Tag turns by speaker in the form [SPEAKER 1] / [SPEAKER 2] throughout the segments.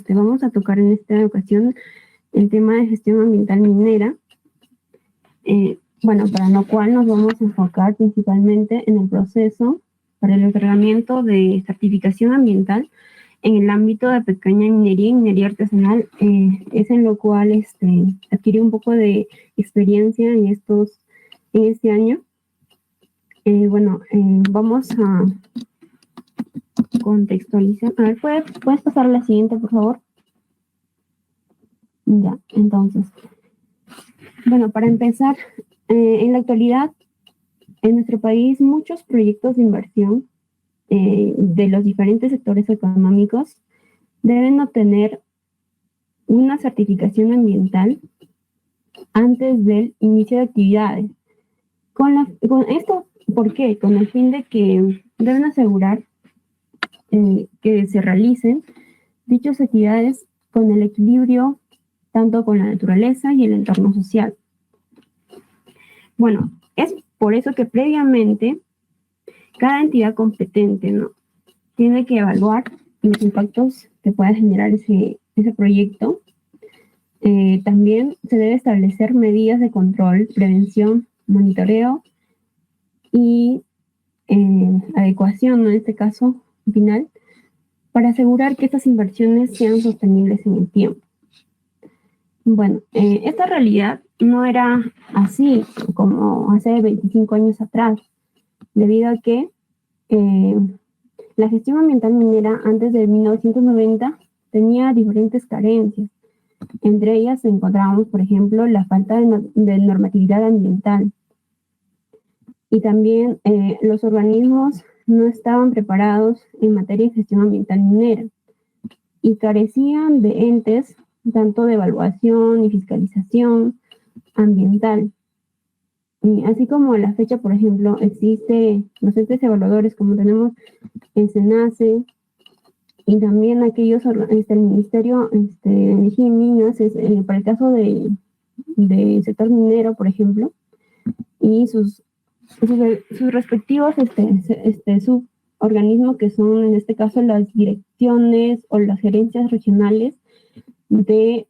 [SPEAKER 1] vamos a tocar en esta ocasión el tema de gestión ambiental minera. Para lo cual nos vamos a enfocar principalmente en el proceso para el otorgamiento de certificación ambiental en el ámbito de pequeña minería y minería artesanal. Es en lo cual adquirí un poco de experiencia en este año. Vamos a contextualizar. A ver, ¿puedes pasar a la siguiente, por favor? Ya, entonces. Para empezar, en la actualidad, en nuestro país, muchos proyectos de inversión de los diferentes sectores económicos deben obtener una certificación ambiental antes del inicio de actividades. Con esto, ¿por qué? Con el fin de que deben asegurar que se realicen dichas actividades con el equilibrio tanto con la naturaleza y el entorno social. Es por eso que previamente cada entidad competente, ¿no?, tiene que evaluar los impactos que pueda generar ese proyecto. También se debe establecer medidas de control, prevención, monitoreo y adecuación, ¿no?, en este caso final, para asegurar que estas inversiones sean sostenibles en el tiempo. Esta realidad no era así como hace 25 años atrás, debido a que la gestión ambiental minera antes de 1990 tenía diferentes carencias. Entre ellas encontrábamos, por ejemplo, la falta de normatividad ambiental. Y también los organismos no estaban preparados en materia de gestión ambiental minera y carecían de entes tanto de evaluación y fiscalización ambiental. Y así como a la fecha, por ejemplo, existe los entes evaluadores como tenemos el SENACE y también aquellos, el Ministerio de Energía y Minas, para el caso del sector minero, por ejemplo, y sus respectivos suborganismos, que son en este caso las direcciones o las gerencias regionales de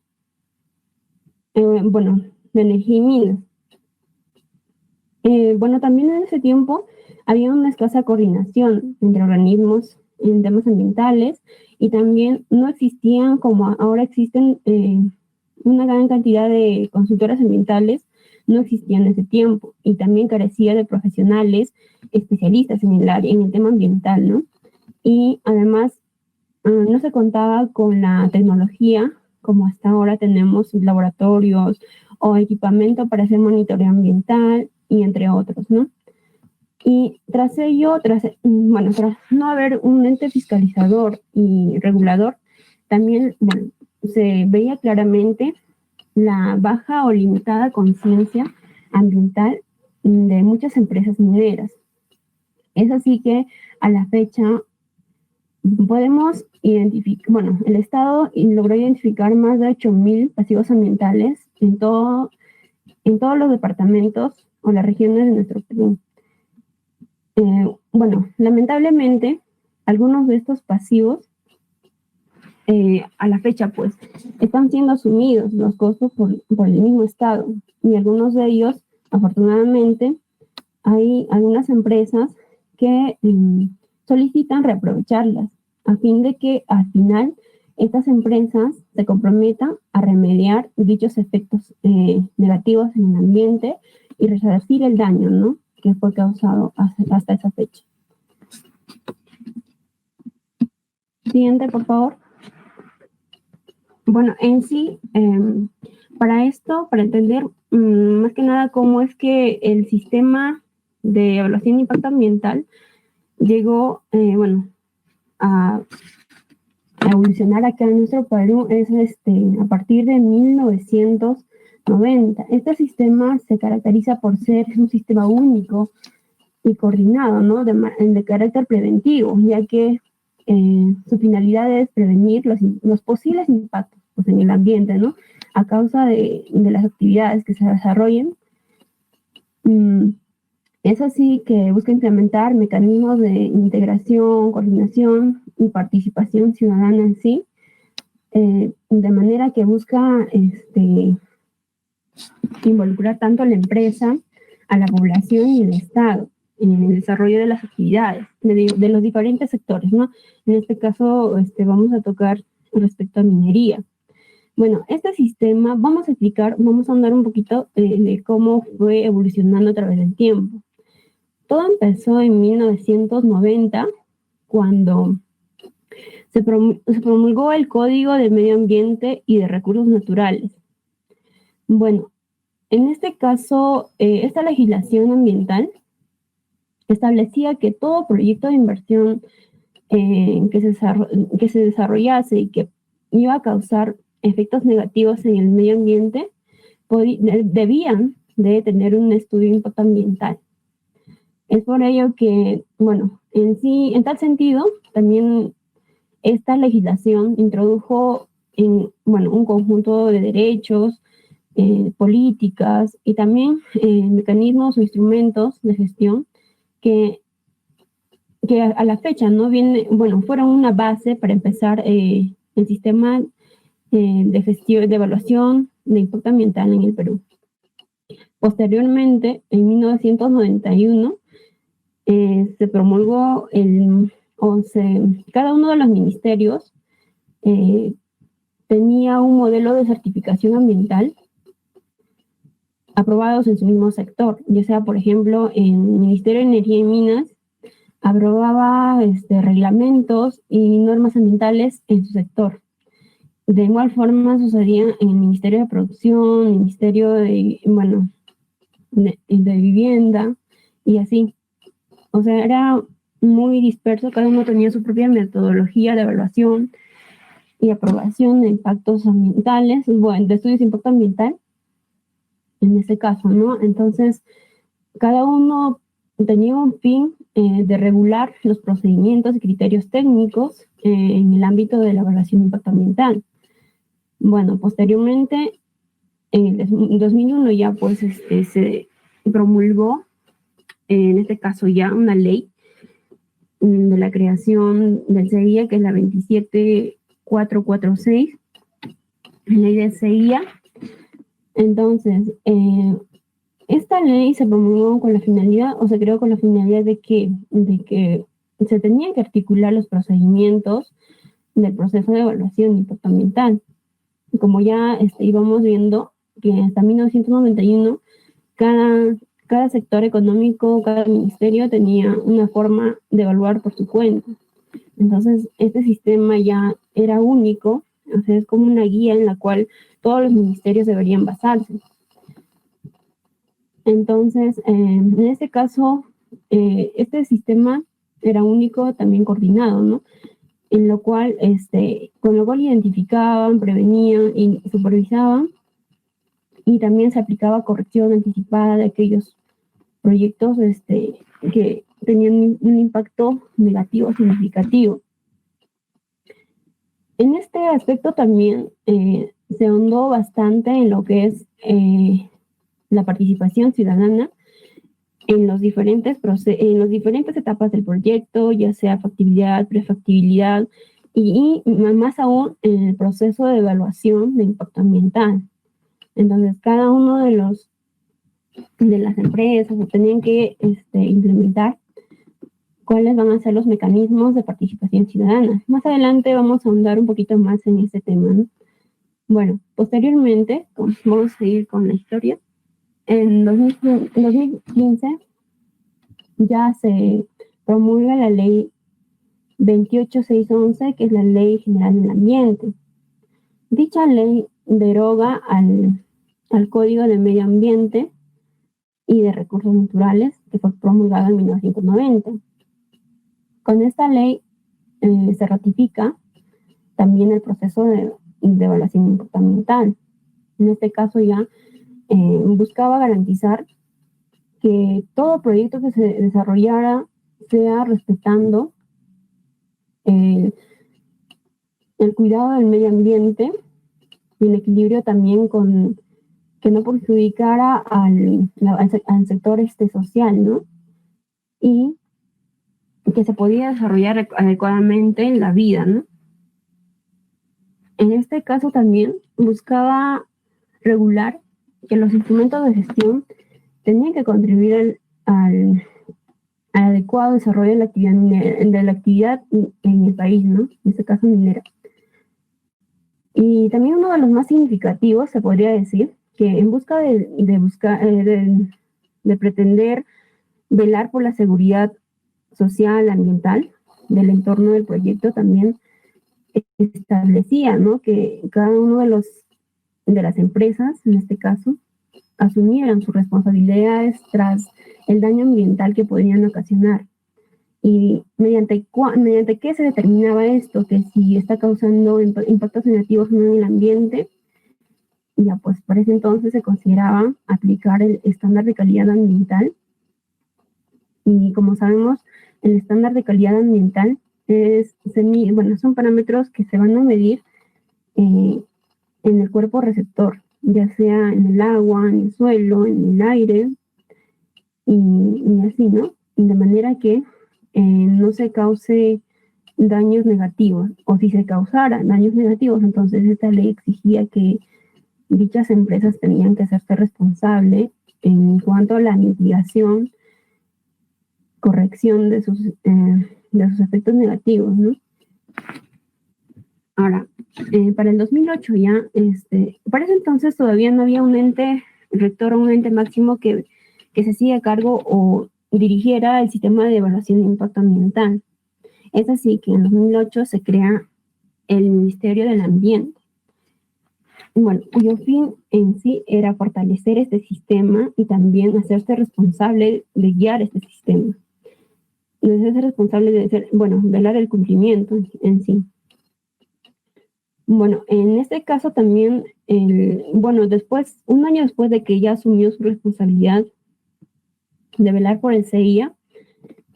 [SPEAKER 1] energía y minas. También en ese tiempo había una escasa coordinación entre organismos en temas ambientales y también no existían, como ahora existen, una gran cantidad de consultoras ambientales, no existían en ese tiempo, y también carecía de profesionales especialistas en el tema ambiental, ¿no? Y además no se contaba con la tecnología como hasta ahora tenemos laboratorios o equipamiento para hacer monitoreo ambiental y entre otros, ¿no? Y tras no haber un ente fiscalizador y regulador, también se veía claramente la baja o limitada conciencia ambiental de muchas empresas mineras. Es así que a la fecha podemos identificar, el Estado logró identificar más de 8,000 pasivos ambientales en todos los departamentos o las regiones de nuestro Perú. Lamentablemente, algunos de estos pasivos, a la fecha, pues, están siendo asumidos los costos por el mismo Estado. Y algunos de ellos, afortunadamente, hay algunas empresas que solicitan reaprovecharlas, a fin de que al final estas empresas se comprometan a remediar dichos efectos negativos en el ambiente y resarcir el daño, ¿no?, que fue causado hasta esa fecha. Siguiente, por favor. En sí, para entender más que nada cómo es que el sistema de evaluación de impacto ambiental llegó, a evolucionar acá en nuestro Perú, es a partir de 1990. Este sistema se caracteriza por ser un sistema único y coordinado, ¿no?, de carácter preventivo, ya que su finalidad es prevenir los posibles impactos, pues, en el ambiente, ¿no?, a causa de las actividades que se desarrollen. Es así que busca implementar mecanismos de integración, coordinación y participación ciudadana en sí, de manera que busca involucrar tanto a la empresa, a la población y el Estado en el desarrollo de las actividades de los diferentes sectores, ¿no? En este caso, vamos a tocar respecto a minería. Bueno, este sistema, vamos a andar un poquito de cómo fue evolucionando a través del tiempo. Todo empezó en 1990, cuando se promulgó el Código de Medio Ambiente y de Recursos Naturales. Bueno, en este caso, esta legislación ambiental establecía que todo proyecto de inversión que se desarrollase y que iba a causar efectos negativos en el medio ambiente debían de tener un estudio de impacto ambiental. Es por ello que, bueno, en tal sentido, también esta legislación introdujo un conjunto de derechos, políticas y también mecanismos o instrumentos de gestión que a la fecha no fueron una base para empezar el sistema de gestión, de evaluación de impacto ambiental en el Perú. Posteriormente, en 1991, se promulgó cada uno de los ministerios tenía un modelo de certificación ambiental aprobados en su mismo sector, ya sea, por ejemplo, en el Ministerio de Energía y Minas, aprobaba reglamentos y normas ambientales en su sector. De igual forma sucedía en el Ministerio de Producción, Ministerio de Vivienda y así. O sea, era muy disperso, cada uno tenía su propia metodología de evaluación y aprobación de impactos ambientales, de estudios de impacto ambiental, en ese caso, ¿no? Entonces, cada uno tenía un fin de regular los procedimientos y criterios técnicos en el ámbito de la evaluación de impacto ambiental. Bueno, posteriormente, en el 2001 ya pues se promulgó, en este caso ya una ley de la creación del CEIA, que es la 27446, ley del CEIA. Entonces, esta ley se promulgó con la finalidad, o se creó con la finalidad de que se tenían que articular los procedimientos del proceso de evaluación de impacto ambiental. Como ya íbamos viendo, que hasta 1991 cada sector económico, cada ministerio tenía una forma de evaluar por su cuenta. Entonces, este sistema ya era único, o sea, es como una guía en la cual todos los ministerios deberían basarse. Entonces, en este caso, este sistema era único, también coordinado, ¿no? Con lo cual identificaban, prevenían y supervisaban, y también se aplicaba corrección anticipada de aquellos proyectos que tenían un impacto negativo significativo. En este aspecto también se ahondó bastante en lo que es la participación ciudadana en las diferentes etapas del proyecto, ya sea factibilidad, prefactibilidad y más aún en el proceso de evaluación de impacto ambiental. Entonces, cada uno de las empresas tenían que implementar cuáles van a ser los mecanismos de participación ciudadana. Más adelante vamos a ahondar un poquito más en este tema, ¿no? Bueno, posteriormente, vamos a seguir con la historia. En 2015 ya se promulga la ley 28611, que es la Ley General del Ambiente. Dicha ley deroga al Código de Medio Ambiente y de Recursos Naturales, que fue promulgado en 1990. Con esta ley se ratifica también el proceso de evaluación de impacto ambiental. En este caso ya buscaba garantizar que todo proyecto que se desarrollara sea respetando el cuidado del medio ambiente y el equilibrio también que no perjudicara al sector social, ¿no? Y que se podía desarrollar adecuadamente en la vida, ¿no? En este caso también buscaba regular que los instrumentos de gestión tenían que contribuir al adecuado desarrollo de la actividad en el país, ¿no? En este caso minera. Y también uno de los más significativos, se podría decir, que en busca de pretender velar por la seguridad social, ambiental del entorno del proyecto, también establecía, ¿no?, que cada uno de las empresas, en este caso, asumieran sus responsabilidades tras el daño ambiental que podrían ocasionar. Y mediante qué se determinaba esto, que si está causando impactos negativos o no en el ambiente, ya pues para ese entonces se consideraba aplicar el estándar de calidad ambiental. Y como sabemos, el estándar de calidad ambiental son parámetros que se van a medir en el cuerpo receptor, ya sea en el agua, en el suelo, en el aire, y así, ¿no? De manera que no se cause daños negativos, o si se causaran daños negativos, entonces esta ley exigía que dichas empresas tenían que hacerse responsable en cuanto a la mitigación, corrección de sus efectos negativos, ¿no? Ahora, para el 2008 ya, para ese entonces todavía no había un ente rector o un ente máximo que se hacía cargo o dirigiera el sistema de evaluación de impacto ambiental. Es así que en 2008 se crea el Ministerio del Ambiente, bueno, cuyo fin en sí era fortalecer este sistema y también hacerse responsable de guiar este sistema. Y hacerse responsable de velar el cumplimiento en sí. Bueno, en este caso también, un año después de que ella asumió su responsabilidad de velar por el CIA,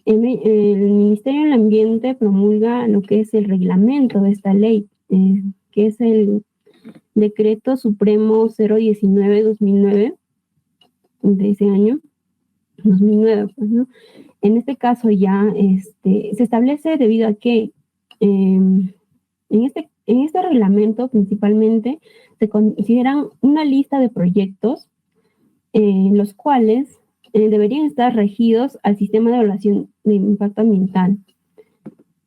[SPEAKER 1] el Ministerio del Ambiente promulga lo que es el reglamento de esta ley, que es el Decreto Supremo 019-2009, de ese año, 2009, pues, ¿no? En este caso ya se establece debido a que en este reglamento principalmente se consideran una lista de proyectos los cuales deberían estar regidos al sistema de evaluación de impacto ambiental.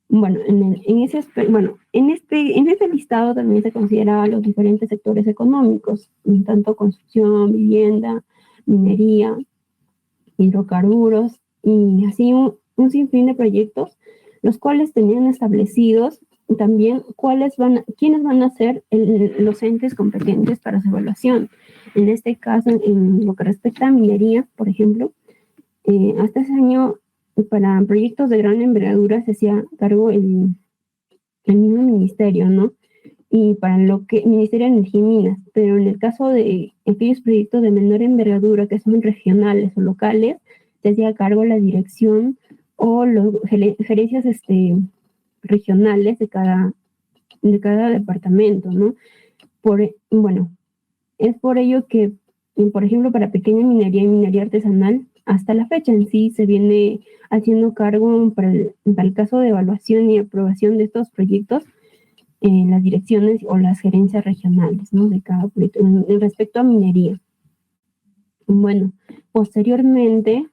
[SPEAKER 1] Bueno, en este listado también se consideraban los diferentes sectores económicos, tanto construcción, vivienda, minería, hidrocarburos y así un sinfín de proyectos, los cuales tenían establecidos también quiénes van a ser los entes competentes para su evaluación. En este caso, en lo que respecta a minería, por ejemplo, hasta ese año, para proyectos de gran envergadura se hacía cargo el mismo ministerio, ¿no? Y para lo que Ministerio de Energía y Minas, pero en el caso de aquellos proyectos de menor envergadura que son regionales o locales, se hacía cargo la dirección o las gerencias regionales de cada departamento, ¿no? Es por ello que, por ejemplo, para pequeña minería y minería artesanal, hasta la fecha en sí se viene haciendo cargo para el caso de evaluación y aprobación de estos proyectos, las direcciones o las gerencias regionales, ¿no?, de cada proyecto en respecto a minería. Bueno, posteriormente,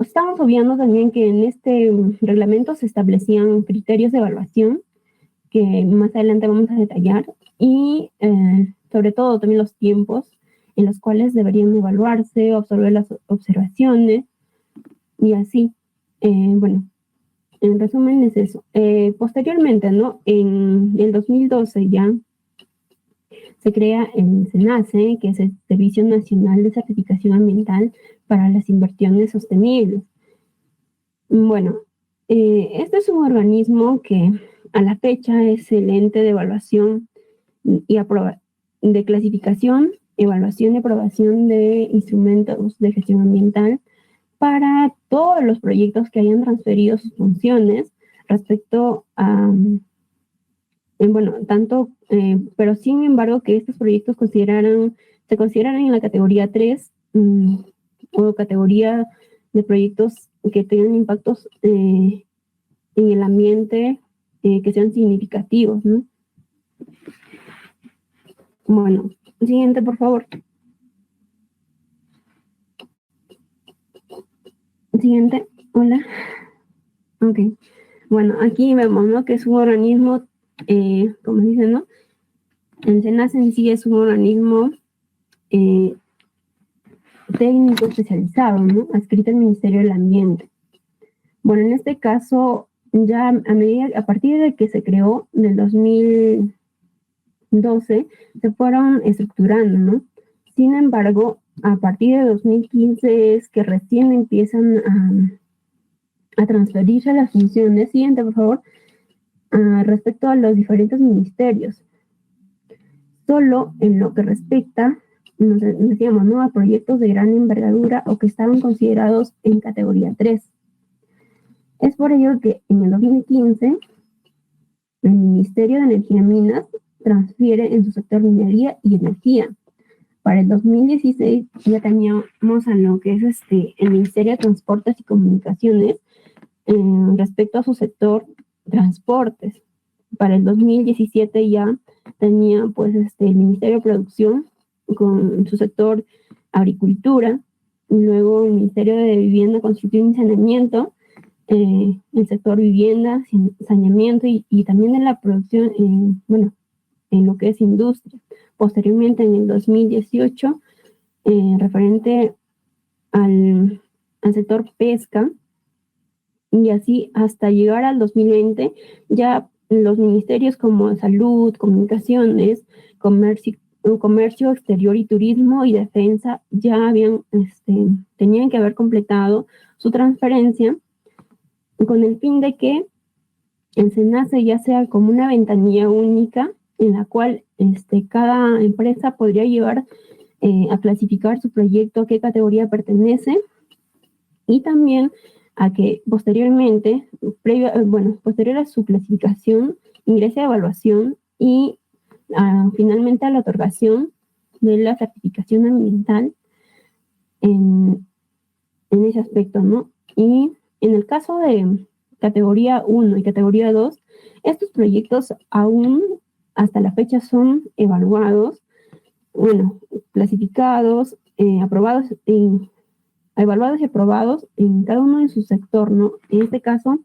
[SPEAKER 1] estamos obviando también que en este reglamento se establecían criterios de evaluación que más adelante vamos a detallar y sobre todo también los tiempos en los cuales deberían evaluarse, absorber las observaciones y así. En resumen es eso. Posteriormente, ¿no?, en el 2012 ya se crea el SENACE, que es el Servicio Nacional de Certificación Ambiental para las Inversiones Sostenibles. Bueno, este es un organismo que a la fecha es el ente de evaluación y de clasificación, evaluación y aprobación de instrumentos de gestión ambiental para todos los proyectos que hayan transferido sus funciones respecto a, pero sin embargo que estos proyectos se consideraran en la categoría 3 o categoría de proyectos que tengan impactos en el ambiente que sean significativos, ¿no? Bueno, siguiente, por favor. Siguiente, hola. Ok. Bueno, aquí vemos, ¿no? Que es un organismo, como se dice, ¿no? El SENACE en sí es un organismo técnico especializado, ¿no? Adscrito al Ministerio del Ambiente. Bueno, en este caso, ya a partir de que se creó en el 2012, se fueron estructurando, ¿no? Sin embargo, a partir de 2015 es que recién empiezan a transferirse las funciones. Siguiente, por favor. Respecto a los diferentes ministerios. Solo en lo que respecta, nos decíamos, ¿no? A proyectos de gran envergadura o que estaban considerados en categoría 3. Es por ello que en el 2015 el Ministerio de Energía y Minas transfiere en su sector minería y energía. Para el 2016 ya teníamos a lo que es el Ministerio de Transportes y Comunicaciones respecto a su sector transportes. Para el 2017 ya tenía pues el Ministerio de Producción con su sector agricultura, y luego el Ministerio de Vivienda, Construcción y Saneamiento, el sector vivienda, saneamiento y también en la producción, bueno, en lo que es industria. Posteriormente, en el 2018, referente al sector pesca, y así hasta llegar al 2020, ya los ministerios como Salud, Comunicaciones, Comercio Exterior y Turismo y Defensa ya tenían que haber completado su transferencia con el fin de que el SENACE ya sea como una ventanilla única en la cual cada empresa podría llevar a clasificar su proyecto, a qué categoría pertenece, y también a que posteriormente, posterior a su clasificación, ingrese a evaluación y finalmente a la otorgación de la certificación ambiental en ese aspecto, ¿no? Y en el caso de categoría 1 y categoría 2, estos proyectos aún hasta la fecha son evaluados, clasificados, evaluados y aprobados en cada uno de su sector, ¿no? En este caso,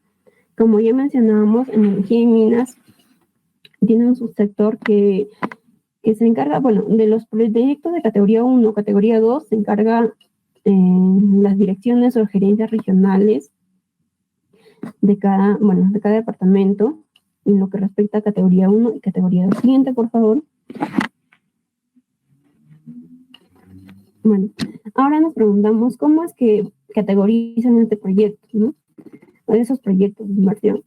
[SPEAKER 1] como ya mencionábamos, Energía y Minas tiene un subsector que se encarga, de los proyectos de categoría 1, categoría 2, se encarga las direcciones o gerencias regionales de cada departamento en lo que respecta a categoría 1 y categoría 2. Siguiente, por favor. Bueno, ahora nos preguntamos cómo es que categorizan este proyecto, ¿no? O esos proyectos de inversión.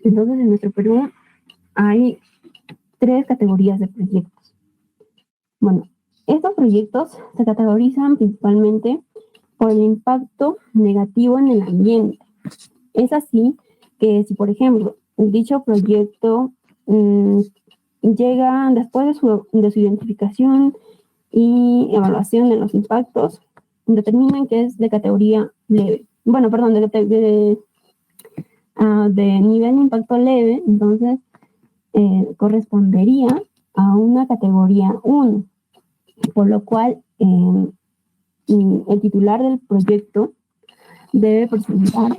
[SPEAKER 1] Entonces, en nuestro Perú hay 3 categorías de proyectos. Bueno, estos proyectos se categorizan principalmente por el impacto negativo en el ambiente. Es así que si, por ejemplo, dicho proyecto llega después de su identificación y evaluación de los impactos, determinan que es de categoría leve. De nivel de impacto leve, entonces correspondería a una categoría 1, por lo cual el titular del proyecto debe presentar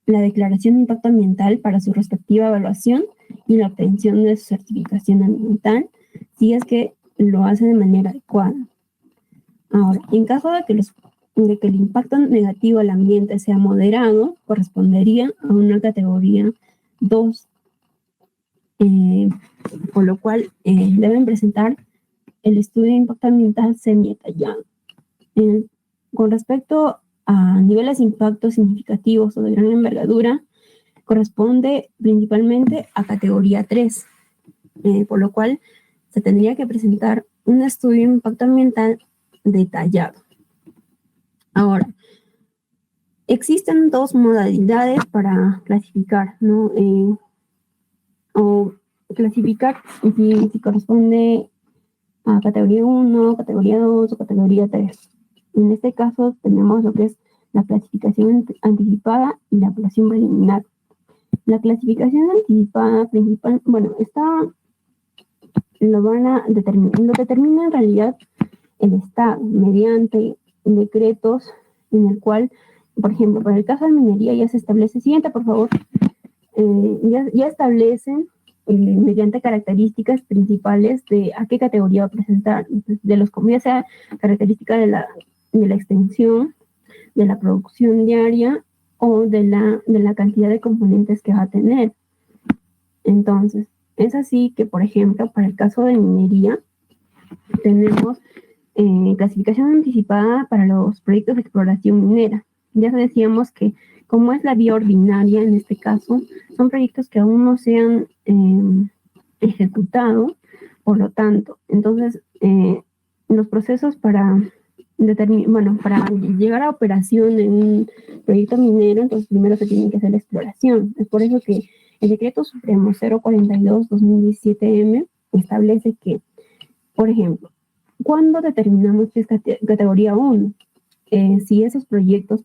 [SPEAKER 1] la declaración de impacto ambiental para su respectiva evaluación y la obtención de su certificación ambiental, si es que lo hace de manera adecuada. Ahora, en caso de que el impacto negativo al ambiente sea moderado, correspondería a una categoría 2, por lo cual deben presentar el estudio de impacto ambiental semi-detallado. Con respecto a niveles de impacto significativos o de gran envergadura, corresponde principalmente a categoría 3, por lo cual se tendría que presentar un estudio de impacto ambiental detallado. Ahora, existen 2 modalidades para clasificar, ¿no? O clasificar si corresponde a categoría 1, categoría 2 o categoría 3. En este caso tenemos lo que es la clasificación anticipada y la evaluación preliminar. La clasificación anticipada principal, bueno, lo determina en realidad el Estado mediante decretos en el cual, por ejemplo, para el caso de minería ya se establece, siguiente por favor, ya establecen mediante características principales de a qué categoría va a presentar, de los ya sea característica de la extensión, de la producción diaria o de la cantidad de componentes que va a tener. Entonces, es así que, por ejemplo, para el caso de minería, tenemos clasificación anticipada para los proyectos de exploración minera. Ya decíamos que, como es la vía ordinaria en este caso, son proyectos que aún no se han ejecutado, por lo tanto, entonces, los procesos para llegar a operación en un proyecto minero, entonces primero se tiene que hacer la exploración. Es por eso que el Decreto Supremo 042-2017M establece que, por ejemplo, ¿cuándo determinamos que es categoría 1? Si esos proyectos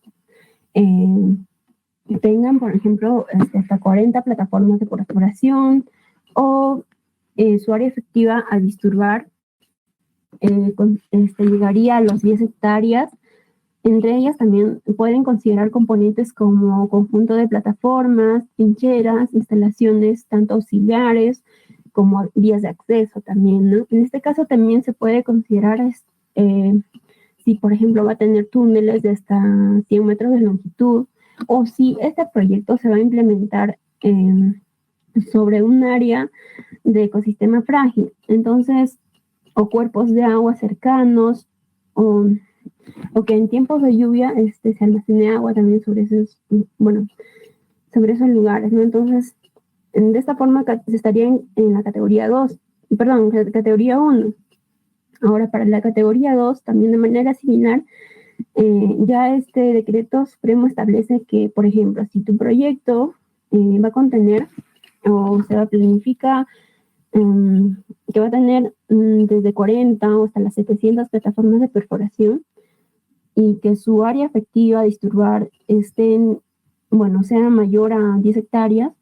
[SPEAKER 1] tengan, por ejemplo, hasta 40 plataformas de exploración o su área efectiva al disturbar llegaría a los 10 hectáreas. Entre ellas también pueden considerar componentes como conjunto de plataformas, trincheras, instalaciones tanto auxiliares como vías de acceso también, ¿no? En este caso también se puede considerar si, por ejemplo, va a tener túneles de hasta 100 metros de longitud o si este proyecto se va a implementar sobre un área de ecosistema frágil. Entonces, o cuerpos de agua cercanos o que en tiempos de lluvia se almacene agua también sobre esos lugares, ¿no? Entonces, de esta forma se estaría en la categoría 2, perdón, categoría 1. Ahora, para la categoría 2, también de manera similar, ya este decreto supremo establece que, por ejemplo, si tu proyecto va a contener o se va a planificar que va a tener desde 40 hasta las 700 plataformas de perforación y que su área efectiva a disturbar sea mayor a 10 hectáreas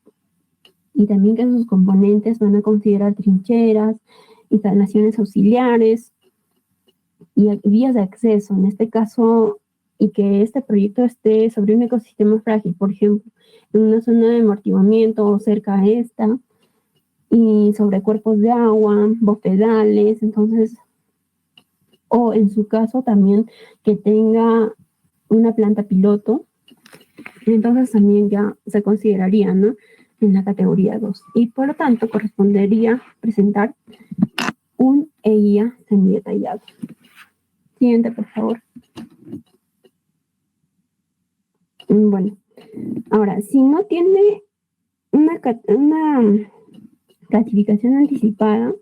[SPEAKER 1] y también que sus componentes van a considerar trincheras, instalaciones auxiliares y vías de acceso, en este caso, y que este proyecto esté sobre un ecosistema frágil, por ejemplo, en una zona de amortiguamiento o cerca a esta, y sobre cuerpos de agua, bofedales, entonces, o en su caso también que tenga una planta piloto, entonces también ya se consideraría, ¿no?, en la categoría 2. Y por lo tanto correspondería presentar un EIA semidetallado. Siguiente, por favor. Bueno, ahora, si no tiene una clasificación anticipada,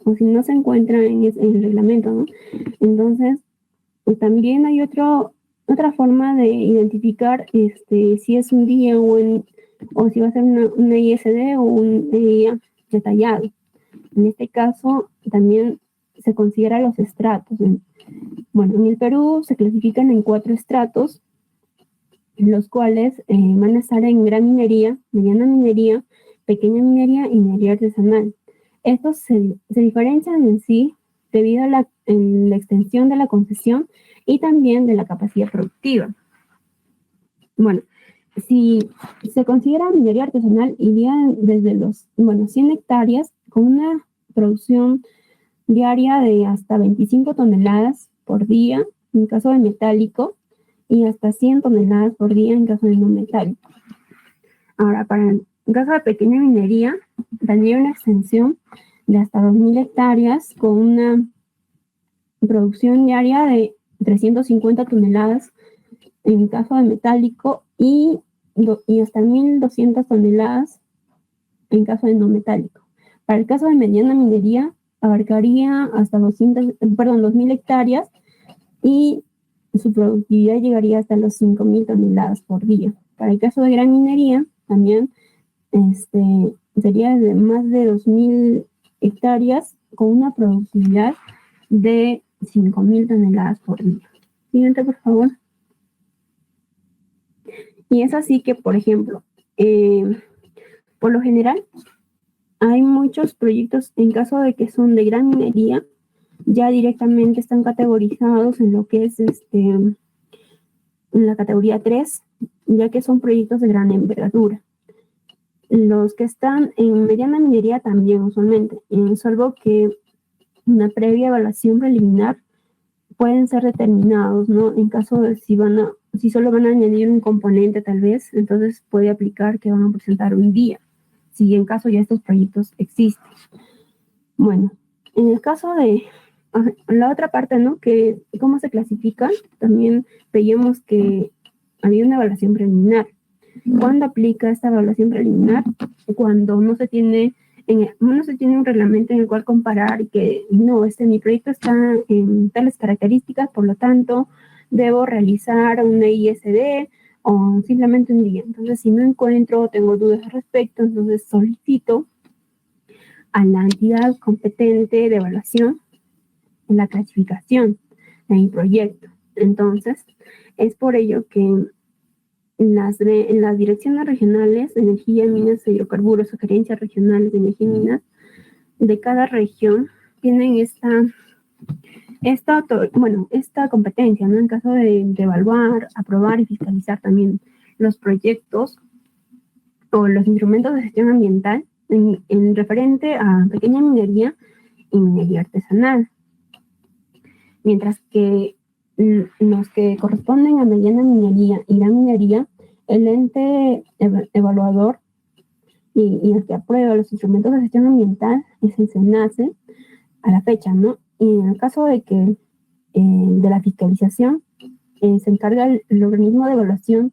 [SPEAKER 1] o si no se encuentra en el reglamento, ¿no?, entonces también hay otra forma de identificar si es un día o si va a ser una ISD o un EIA detallado. En este caso también se considera los estratos. Bueno, en el Perú se clasifican en 4 estratos, los cuales van a estar en gran minería, mediana minería, pequeña minería y minería artesanal. Estos se diferencian en sí debido a en la extensión de la concesión y también de la capacidad productiva. Bueno, si se considera minería artesanal, iría desde los 100 hectáreas con una producción diaria de hasta 25 toneladas por día en caso de metálico y hasta 100 toneladas por día en caso de no metálico. Ahora, para el caso de pequeña minería, tendría una extensión de hasta 2.000 hectáreas con una producción diaria de 350 toneladas en caso de metálico y hasta 1.200 toneladas en caso de no metálico. Para el caso de mediana minería, abarcaría hasta 2.000 hectáreas y su productividad llegaría hasta los 5.000 toneladas por día. Para el caso de gran minería, también sería de más de 2.000 hectáreas con una productividad de 5.000 toneladas por día. Siguiente, por favor. Y es así que, por ejemplo, Por lo general, hay muchos proyectos, en caso de que son de gran minería, ya directamente están categorizados en lo que es en la categoría 3, ya que son proyectos de gran envergadura. Los que están en mediana minería también usualmente, salvo que una previa evaluación preliminar pueden ser determinados, ¿no? En caso de si solo van a añadir un componente tal vez, entonces puede aplicar que van a presentar un día, si en caso ya estos proyectos existen. Bueno, en el caso de la otra parte, ¿no? Que cómo se clasifican, también veíamos que había una evaluación preliminar. ¿Cuándo aplica esta evaluación preliminar? Cuando no se tiene un reglamento en el cual comparar y que no, mi proyecto está en tales características, por lo tanto, debo realizar una ISD o simplemente un día. Entonces, si no encuentro o tengo dudas al respecto, entonces solicito a la entidad competente de evaluación en la clasificación de mi proyecto. Entonces, es por ello que en las direcciones regionales de energía, minas e hidrocarburos o gerencias regionales de energía y minas de cada región tienen esta competencia, ¿no? En caso de evaluar, aprobar y fiscalizar también los proyectos o los instrumentos de gestión ambiental en referente a pequeña minería y minería artesanal. Mientras que los que corresponden a mediana minería y gran minería, el ente evaluador y el que aprueba los instrumentos de gestión ambiental es el SENACE a la fecha, ¿no? Y en el caso de que de la fiscalización, se encarga el organismo de evaluación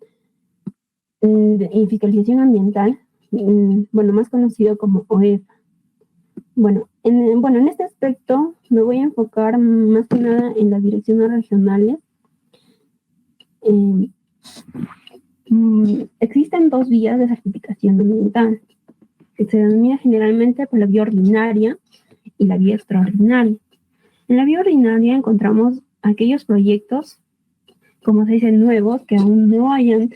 [SPEAKER 1] y fiscalización ambiental, más conocido como OEFA. Bueno, en este aspecto me voy a enfocar más que nada en las direcciones regionales. Existen dos vías de certificación ambiental, que se denomina generalmente por la vía ordinaria y la vía extraordinaria. En la vía ordinaria encontramos aquellos proyectos, como se dice, nuevos, que aún no hayan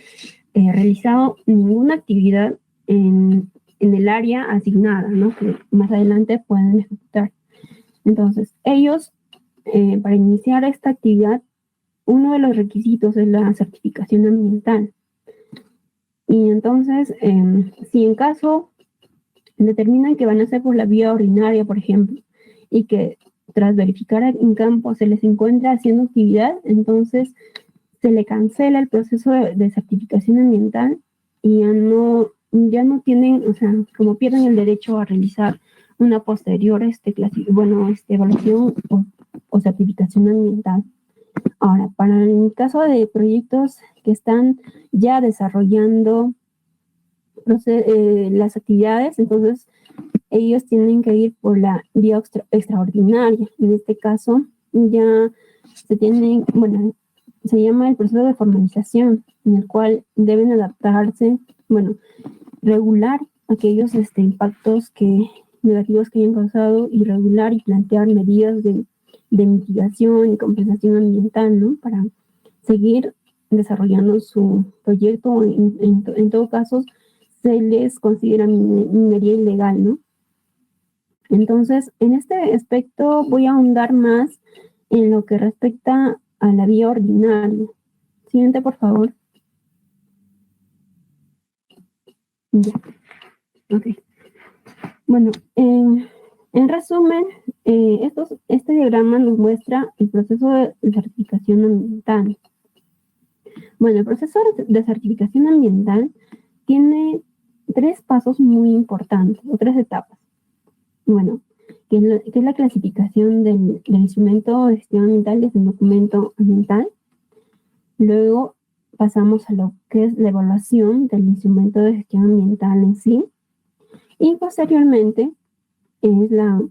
[SPEAKER 1] realizado ninguna actividad en el área asignada, ¿no? Que más adelante pueden ejecutar. Entonces, ellos, para iniciar esta actividad, uno de los requisitos es la certificación ambiental. Y entonces, si en caso determinan que van a hacer por la vía ordinaria, por ejemplo, y que tras verificar en campo se les encuentra haciendo actividad, entonces se le cancela el proceso de certificación ambiental y ya no tienen, o sea, como pierden el derecho a realizar una posterior evaluación o certificación ambiental. Ahora, para el caso de proyectos que están ya desarrollando las actividades, entonces ellos tienen que ir por la vía extraordinaria. En este caso, ya se llama el proceso de formalización, en el cual deben adaptarse, regular aquellos impactos negativos que hayan causado y regular y plantear medidas de mitigación y compensación ambiental, ¿no? Para seguir desarrollando su proyecto. En todo caso, se les considera minería ilegal, ¿no? Entonces, en este aspecto voy a ahondar más en lo que respecta a la vía ordinaria. Siguiente, por favor. Ya. Ok. Bueno, en resumen, este diagrama nos muestra el proceso de certificación ambiental. Bueno, el proceso de certificación ambiental tiene 3 pasos muy importantes, o 3 etapas. Bueno, que es la clasificación del instrumento de gestión ambiental desde el documento ambiental. Luego pasamos a lo que es la evaluación del instrumento de gestión ambiental en sí. Y posteriormente es la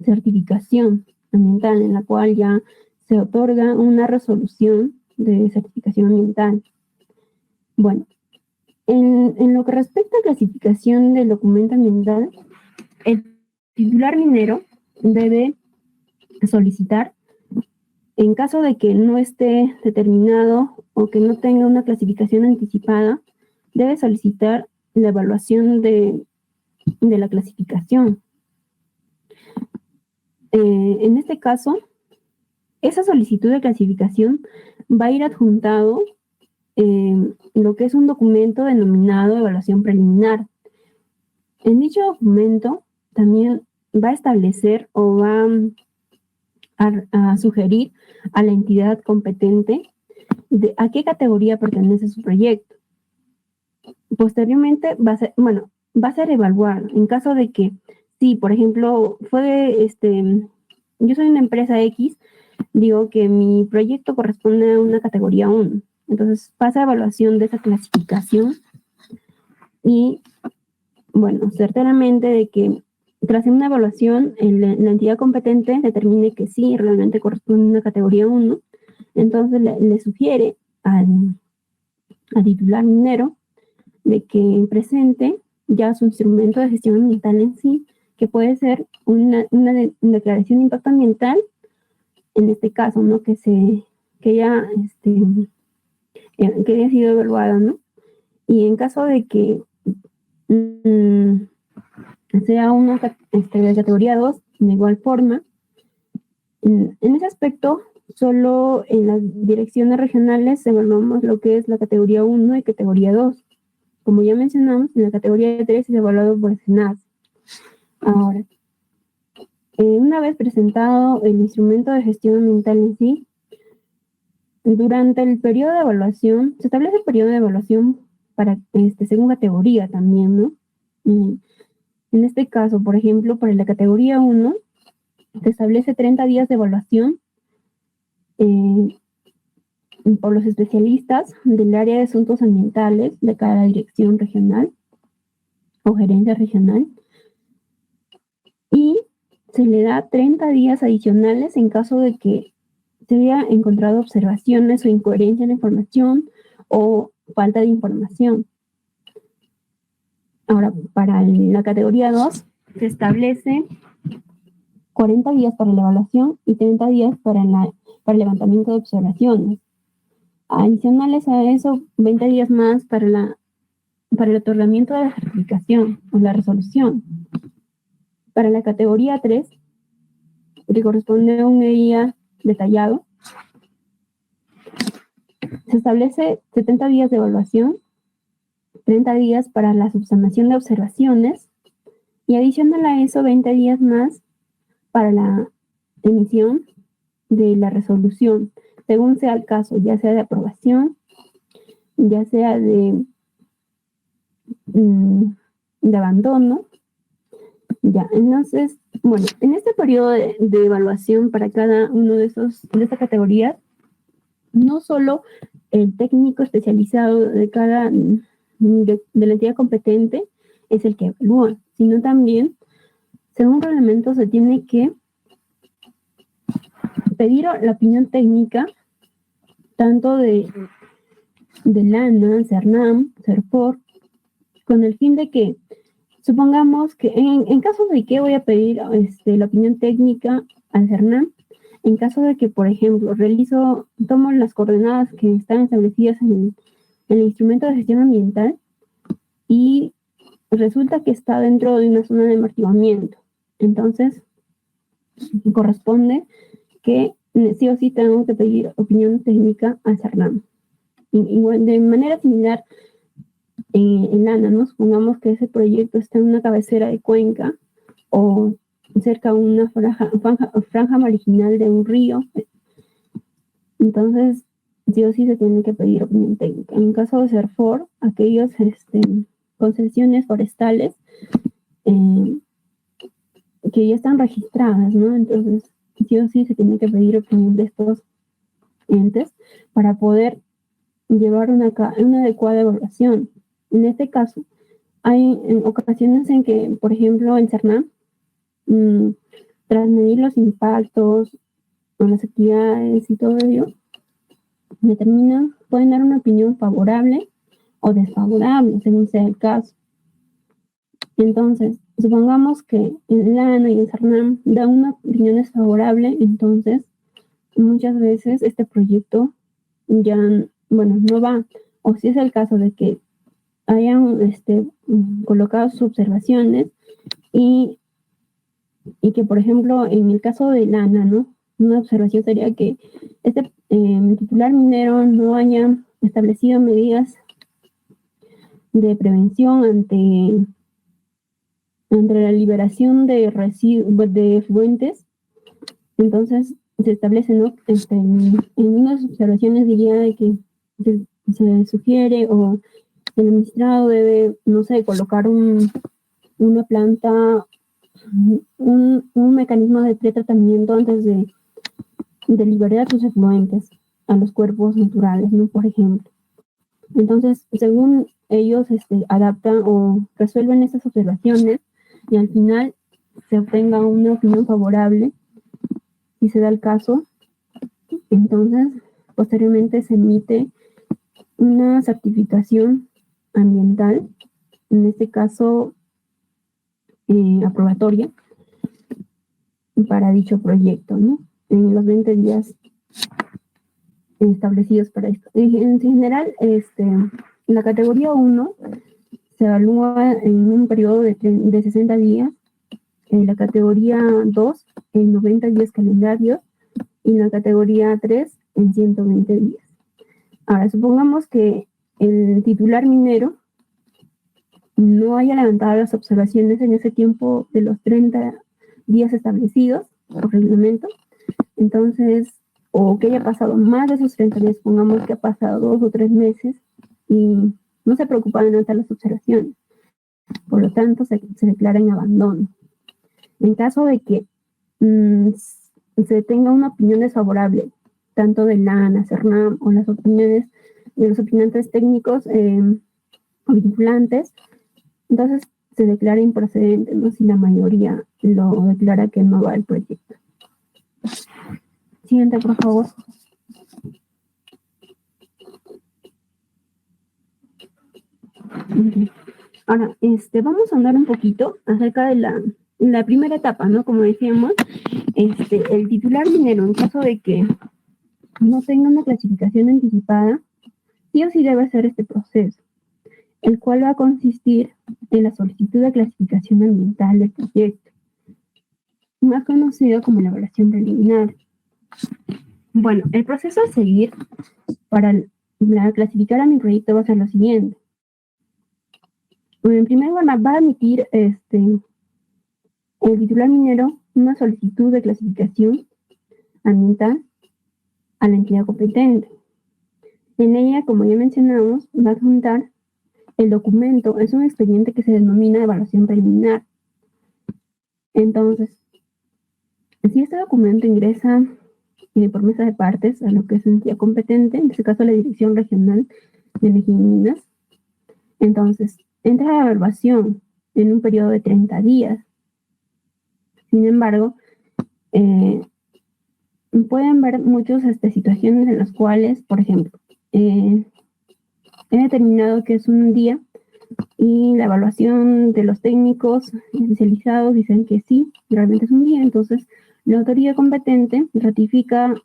[SPEAKER 1] certificación ambiental, en la cual ya se otorga una resolución de certificación ambiental. Bueno, en lo que respecta a clasificación del documento ambiental, el titular minero debe solicitar, en caso de que no esté determinado o que no tenga una clasificación anticipada, debe solicitar la evaluación de la clasificación. En este caso, esa solicitud de clasificación va a ir adjuntado lo que es un documento denominado evaluación preliminar. En dicho documento también va a establecer o va a sugerir a la entidad competente de a qué categoría pertenece su proyecto. Posteriormente va a ser evaluado en caso de que, si por ejemplo yo soy una empresa X, digo que mi proyecto corresponde a una categoría 1. Entonces pasa a evaluación de esa clasificación y, bueno, certeramente de que tras una evaluación la entidad competente determine que sí, realmente corresponde a una categoría 1, entonces le sugiere al titular minero de que presente ya su instrumento de gestión ambiental en sí, que puede ser una declaración de impacto ambiental, en este caso, ¿no? Que ya haya sido evaluada, ¿no? Y en caso de que sea una de categoría 2, de igual forma, en ese aspecto, solo en las direcciones regionales evaluamos lo que es la categoría 1 y categoría 2. Como ya mencionamos, en la categoría 3 es evaluado por el SENASA. Ahora, una vez presentado el instrumento de gestión ambiental en sí, durante el periodo de evaluación, se establece el periodo de evaluación para según categoría también, ¿no? En este caso, por ejemplo, para la categoría 1, se establece 30 días de evaluación por los especialistas del área de asuntos ambientales de cada dirección regional o gerencia regional, y se le da 30 días adicionales en caso de que se haya encontrado observaciones o incoherencia en la información o falta de información. Ahora, para la categoría 2, se establece 40 días para la evaluación y 30 días para el levantamiento de observaciones. Adicionales a eso, 20 días más para el otorgamiento de la certificación o la resolución. Para la categoría 3, que corresponde a un EIA detallado, se establece 70 días de evaluación, 30 días para la subsanación de observaciones y adicional a eso 20 días más para la emisión de la resolución, según sea el caso, ya sea de aprobación, ya sea de abandono. Ya, entonces, bueno, en este periodo de evaluación para cada uno de estas categorías, no solo el técnico especializado de la entidad competente es el que evalúa, sino también, según reglamento, se tiene que pedir la opinión técnica tanto de LANA, CERNAM, CERFOR, con el fin de que, supongamos que en caso de que voy a pedir la opinión técnica al CERNAM, en caso de que, por ejemplo, tomo las coordenadas que están establecidas en el instrumento de gestión ambiental y resulta que está dentro de una zona de amortiguamiento. Entonces, corresponde que sí o sí tengo que pedir opinión técnica al CERNAM. De manera similar, en LANA, ¿no? Supongamos que ese proyecto está en una cabecera de cuenca o cerca de una franja marginal de un río. Entonces, sí o sí se tiene que pedir opinión técnica. En caso de CERFOR, aquellas concesiones forestales que ya están registradas, ¿no? Entonces, sí o sí se tiene que pedir opinión de estos entes para poder llevar una adecuada evaluación. En este caso, hay ocasiones en que, por ejemplo, el CERNAM, tras medir los impactos o las actividades y todo ello, pueden dar una opinión favorable o desfavorable, según sea el caso. Entonces, supongamos que el LANA y el CERNAM dan una opinión desfavorable, entonces muchas veces este proyecto ya, no va. O si es el caso de que hayan colocado sus observaciones y que, por ejemplo, en el caso de Lana, ¿no? Una observación sería que este titular minero no haya establecido medidas de prevención ante la liberación de residuos de efluentes. Entonces se establece, ¿no? En unas observaciones diría de que se sugiere o el administrado debe, no sé, colocar una planta, un mecanismo de pretratamiento antes de liberar sus efluentes a los cuerpos naturales, ¿no? Por ejemplo. Entonces, según ellos adaptan o resuelven esas observaciones y al final se obtenga una opinión favorable y se da el caso, entonces posteriormente se emite una certificación ambiental, en este caso aprobatoria, para dicho proyecto, ¿no? En los 20 días establecidos para esto. En general, la categoría 1 se evalúa en un periodo de 60 días, en la categoría 2 en 90 días calendarios y en la categoría 3 en 120 días. Ahora, supongamos que el titular minero no haya levantado las observaciones en ese tiempo de los 30 días establecidos por reglamento, entonces, o que haya pasado más de esos 30 días, supongamos que ha pasado 2 o 3 meses y no se preocupa de levantar las observaciones. Por lo tanto, se declara en abandono. En caso de que se tenga una opinión desfavorable, tanto de la ANA, CERNAM o las opiniones de los opinantes técnicos o vinculantes, entonces se declara improcedente, ¿no? Si la mayoría lo declara que no va el proyecto. Siguiente, por favor. Okay. Ahora, vamos a hablar un poquito acerca de la primera etapa, ¿no? Como decíamos, el titular minero, en caso de que no tenga una clasificación anticipada, sí o sí debe hacer este proceso, el cual va a consistir en la solicitud de clasificación ambiental del proyecto, más conocido como la evaluación preliminar. Bueno, el proceso a seguir para clasificar a mi proyecto va a ser lo siguiente. En primer lugar, va a emitir el titular minero una solicitud de clasificación ambiental a la entidad competente. En ella, como ya mencionamos, va a juntar el documento, es un expediente que se denomina evaluación preliminar. Entonces, si este documento ingresa por mesa de partes a lo que es entidad competente, en este caso la Dirección Regional de Energía y Minas, entonces entra a evaluación en un periodo de 30 días. Sin embargo, pueden ver muchas situaciones en las cuales, por ejemplo, he determinado que es un día y la evaluación de los técnicos especializados dicen que sí, realmente es un día, entonces la autoridad competente ratifica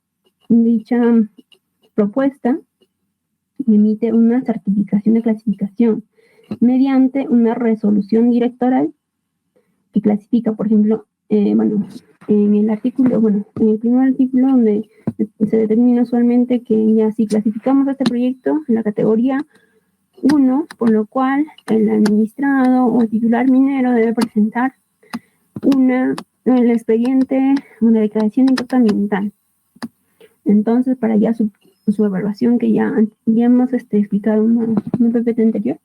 [SPEAKER 1] dicha propuesta y emite una certificación de clasificación mediante una resolución directoral que clasifica, por ejemplo, en el artículo, en el primer artículo donde se determina usualmente que ya si clasificamos este proyecto en la categoría 1, por lo cual el administrado o el titular minero debe presentar el expediente, una declaración de impacto ambiental. Entonces, para ya su evaluación, que ya hemos explicado en un PPT anterior,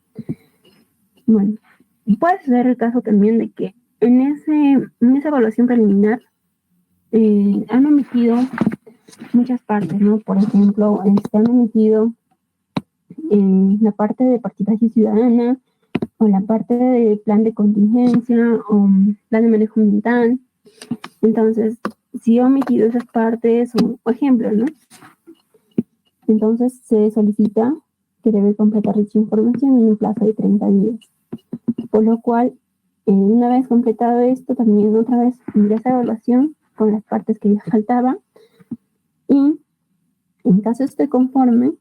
[SPEAKER 1] bueno, puede ser el caso también de que en esa evaluación preliminar han omitido muchas partes, ¿no? Por ejemplo, han omitido la parte de participación ciudadana o la parte de plan de contingencia o plan de manejo ambiental. Entonces, si he omitido esas partes o ejemplos, ¿no? Entonces se solicita que debe completar dicha información en un plazo de 30 días. Por lo cual, una vez completado esto, también otra vez ingresa a evaluación con las partes que ya faltaban y en caso esté conforme,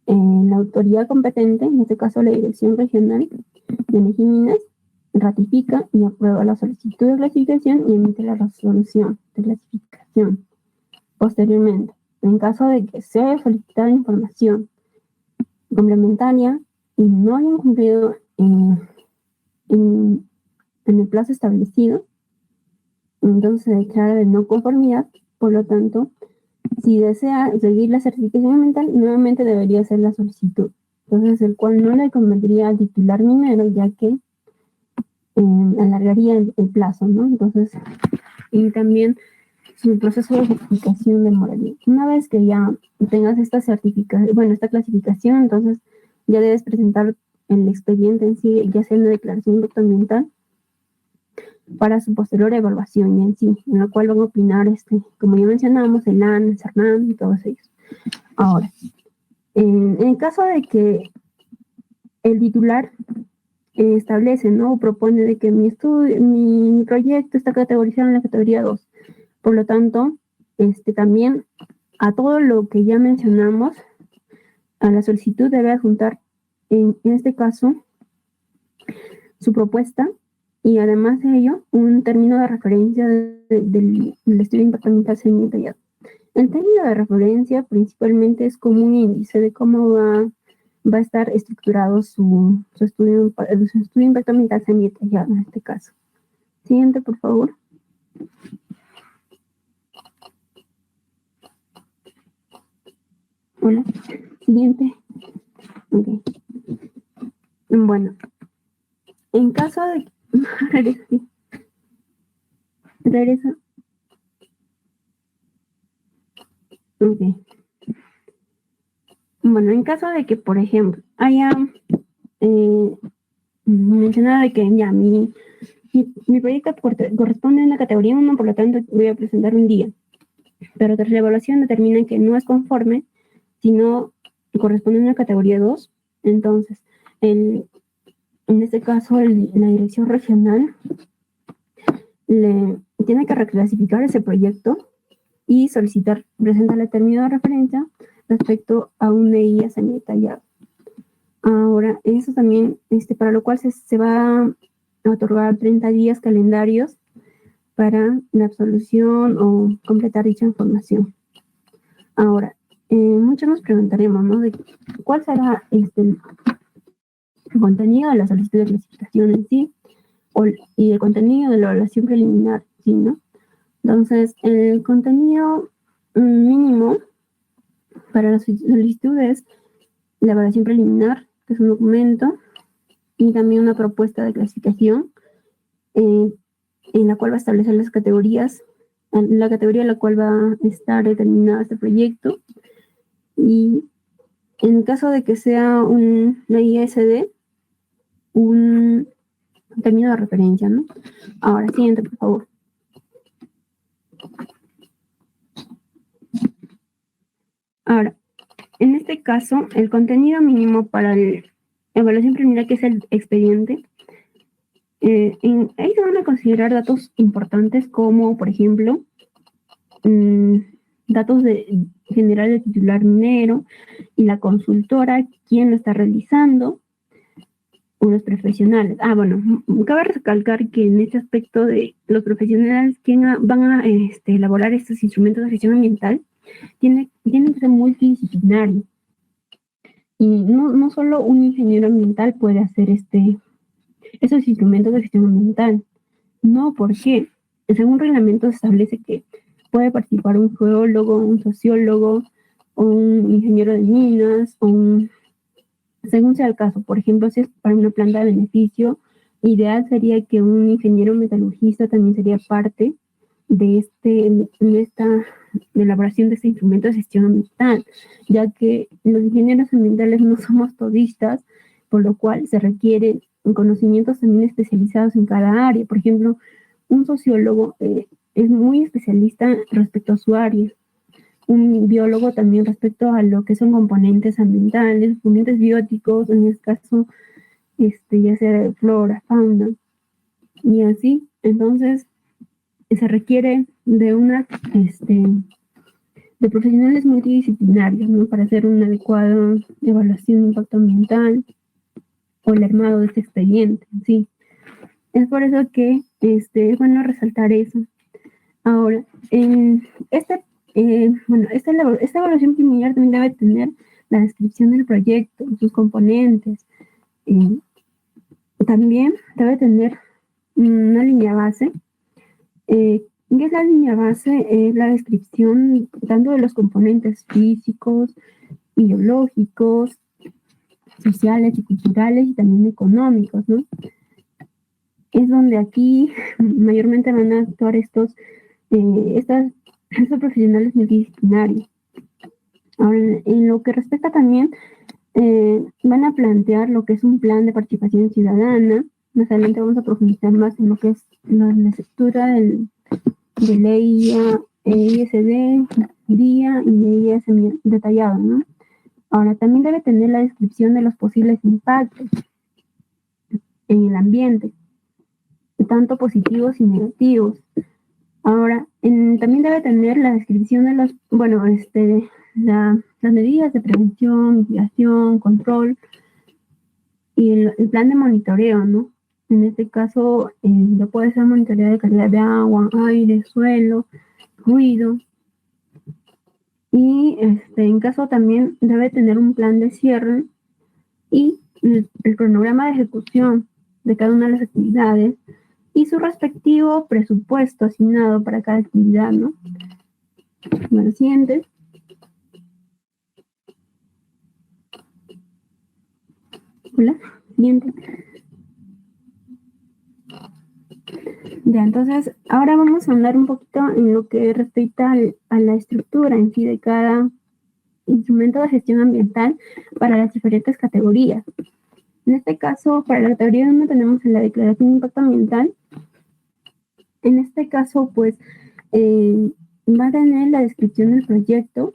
[SPEAKER 1] la autoridad competente, en este caso la Dirección Regional de Energía y Minas, ratifica y aprueba la solicitud de clasificación y emite la resolución de clasificación. Posteriormente, en caso de que se haya solicitado información complementaria y no hayan cumplido en el plazo establecido, entonces se declara de no conformidad. Por lo tanto, si desea seguir la certificación ambiental, nuevamente debería hacer la solicitud. Entonces, el cual no le convendría al titular minero, ya que alargaría el plazo, ¿no? Entonces, y también su proceso de certificación demoraría. Una vez que ya tengas esta certificación, bueno, esta clasificación, entonces ya debes presentar el expediente en sí, ya sea una declaración de impacto ambiental, para su posterior evaluación y en sí, en la cual van a opinar, como ya mencionábamos, el AN, el CERNAM y todos ellos. Ahora, en el caso de que el titular establece, ¿no? O propone de que mi proyecto está categorizado en la categoría 2. Por lo tanto, también a todo lo que ya mencionamos, a la solicitud debe adjuntar, en este caso, su propuesta y además de ello, un término de referencia del estudio de impacto ambiental semi-detallado. El término de referencia principalmente es como un índice de cómo va a estar estructurado su estudio de impacto ambiental semi-detallado en este caso. Siguiente, por favor. Hola. Siguiente. Ok. Bueno, en caso de... Regresa. Ok. Bueno, en caso de que, por ejemplo, haya mencionado de que ya mi proyecto corresponde a una categoría 1, por lo tanto voy a presentar un día. Pero tras la evaluación determinan que no es conforme, sino corresponde a una categoría 2. Entonces, en este caso, la dirección regional le tiene que reclasificar ese proyecto y presentar el término de referencia respecto a un EIA semi-detallado. Ahora, eso también, para lo cual se va a otorgar 30 días calendarios para la absolución o completar dicha información. Ahora, muchos nos preguntaremos, ¿no? De cuál será el contenido de la solicitud de clasificación en sí y el contenido de la evaluación preliminar, ¿sí, no? Entonces, el contenido mínimo para las solicitudes, la evaluación preliminar, que es un documento, y también una propuesta de clasificación, en la cual va a establecer las categorías, la categoría en la cual va a estar determinado este proyecto, y en caso de que sea una ISD, un término de referencia, ¿no? Ahora, siguiente, por favor. Ahora, en este caso, el contenido mínimo para la evaluación preliminar, que es el expediente, ahí se van a considerar datos importantes como, por ejemplo, datos general del titular minero y la consultora, quién lo está realizando, o los profesionales. Bueno, cabe recalcar que en este aspecto de los profesionales que van a elaborar estos instrumentos de gestión ambiental, tienen que ser multidisciplinarios. Y no solo un ingeniero ambiental puede hacer esos instrumentos de gestión ambiental. No, ¿por qué? Según reglamento se establece que puede participar un geólogo, un sociólogo, o un ingeniero de minas, según sea el caso. Por ejemplo, si es para una planta de beneficio, ideal sería que un ingeniero metalurgista también sería parte de esta elaboración de este instrumento de gestión ambiental, ya que los ingenieros ambientales no somos todistas, por lo cual se requieren conocimientos también especializados en cada área. Por ejemplo, un sociólogo es muy especialista respecto a su área, un biólogo también respecto a lo que son componentes ambientales, componentes bióticos, en este caso, ya sea de flora, fauna, y así. Entonces, se requiere de de profesionales multidisciplinarios, ¿no? Para hacer una adecuada evaluación de impacto ambiental o el armado de este expediente, sí. Es por eso que es bueno resaltar eso. Ahora, esta evaluación preliminar también debe tener la descripción del proyecto, sus componentes. También debe tener una línea base. ¿Qué es la línea base? Es la descripción tanto de los componentes físicos, biológicos, sociales y culturales y también económicos, ¿no? Es donde aquí mayormente van a actuar estos profesionales multidisciplinarios. Ahora, en lo que respecta también, van a plantear lo que es un plan de participación ciudadana. Más adelante vamos a profundizar más en lo que es la estructura de ley ISD, DIA y ley IS detallado, ¿no? Ahora, también debe tener la descripción de los posibles impactos en el ambiente, tanto positivos y negativos. Ahora, también debe tener la descripción de las medidas de prevención, mitigación, control y el plan de monitoreo, ¿no? En este caso, puede ser monitoreo de calidad de agua, aire, suelo, ruido. Y en caso también debe tener un plan de cierre y el cronograma de ejecución de cada una de las actividades y su respectivo presupuesto asignado para cada actividad, ¿no? Bueno, siguiente. Hola, siguiente. Ya, entonces, ahora vamos a hablar un poquito en lo que respecta a la estructura en sí de cada instrumento de gestión ambiental para las diferentes categorías. En este caso, para la categoría 1 tenemos en la declaración de impacto ambiental. En este caso, pues, va a tener la descripción del proyecto,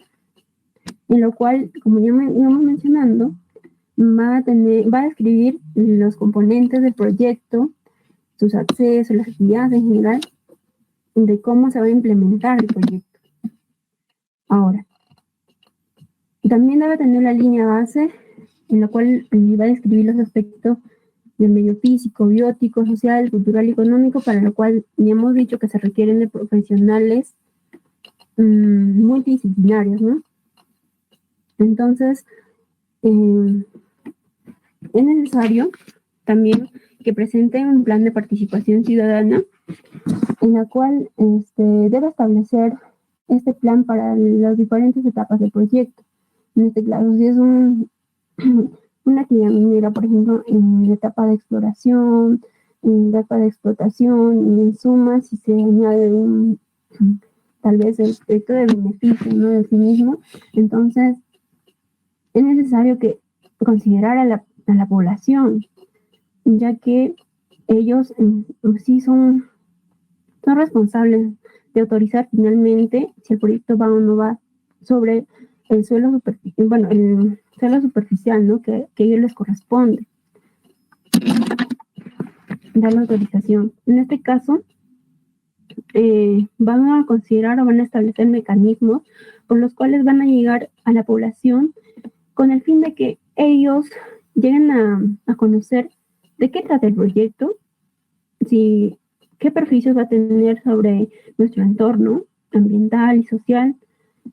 [SPEAKER 1] en lo cual, como ya íbamos mencionando, va a describir los componentes del proyecto, sus accesos, las actividades en general, de cómo se va a implementar el proyecto. Ahora, también debe tener la línea base, en la cual va a describir los aspectos del medio físico, biótico, social, cultural y económico, para lo cual ya hemos dicho que se requieren de profesionales multidisciplinarios, ¿no? Entonces, es necesario también que presenten un plan de participación ciudadana, en la cual debe establecer este plan para las diferentes etapas del proyecto. En este caso, si es una actividad minera, por ejemplo, en la etapa de exploración, en la etapa de explotación, y en suma, si se añade tal vez el aspecto de beneficio, ¿no?, de sí mismo, entonces es necesario que considerar a la población, ya que ellos sí son responsables de autorizar finalmente si el proyecto va o no va sobre el suelo superficial, ¿no?, que a ellos les corresponde dar la autorización. En este caso, van a considerar o van a establecer mecanismos por los cuales van a llegar a la población con el fin de que ellos lleguen a conocer de qué trata el proyecto, qué beneficios va a tener sobre nuestro entorno ambiental y social,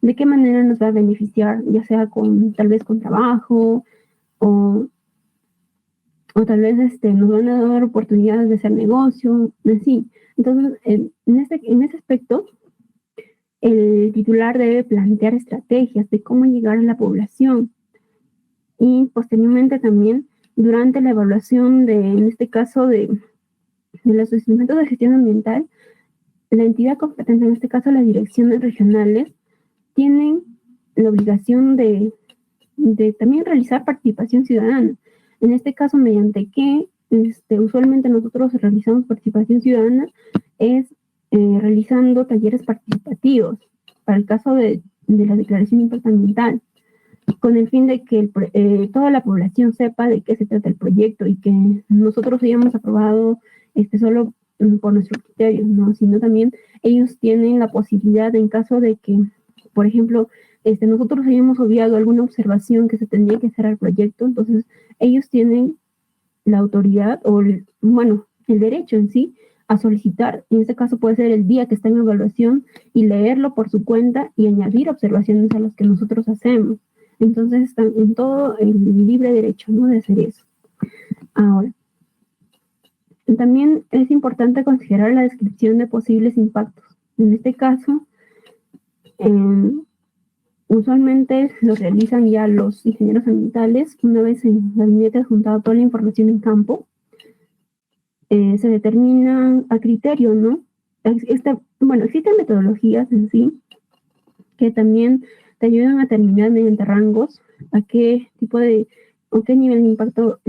[SPEAKER 1] de qué manera nos va a beneficiar, ya sea tal vez con trabajo o tal vez nos van a dar oportunidades de hacer negocio, así. Entonces, en ese aspecto, el titular debe plantear estrategias de cómo llegar a la población y posteriormente también durante la evaluación en este caso de los instrumentos de gestión ambiental, la entidad competente, en este caso las direcciones regionales, tienen la obligación de también realizar participación ciudadana. En este caso, mediante que usualmente nosotros realizamos participación ciudadana, es realizando talleres participativos para el caso de la declaración de impacto ambiental, con el fin de que toda la población sepa de qué se trata el proyecto y que nosotros hayamos aprobado solo por nuestros criterios, ¿no?, sino también ellos tienen la posibilidad, en caso de que por ejemplo, nosotros habíamos obviado alguna observación que se tendría que hacer al proyecto, entonces ellos tienen la autoridad o, bueno, el derecho en sí a solicitar, en este caso puede ser el día que está en evaluación, y leerlo por su cuenta y añadir observaciones a las que nosotros hacemos. Entonces están en todo el libre derecho, ¿no?, de hacer eso. Ahora, también es importante considerar la descripción de posibles impactos. En este caso, usualmente lo realizan ya los ingenieros ambientales. Una vez en el gabinete juntado toda la información en campo, se determinan a criterio, ¿no? Bueno, existen metodologías en sí que también te ayudan a determinar mediante rangos a qué tipo de, o qué nivel de impacto,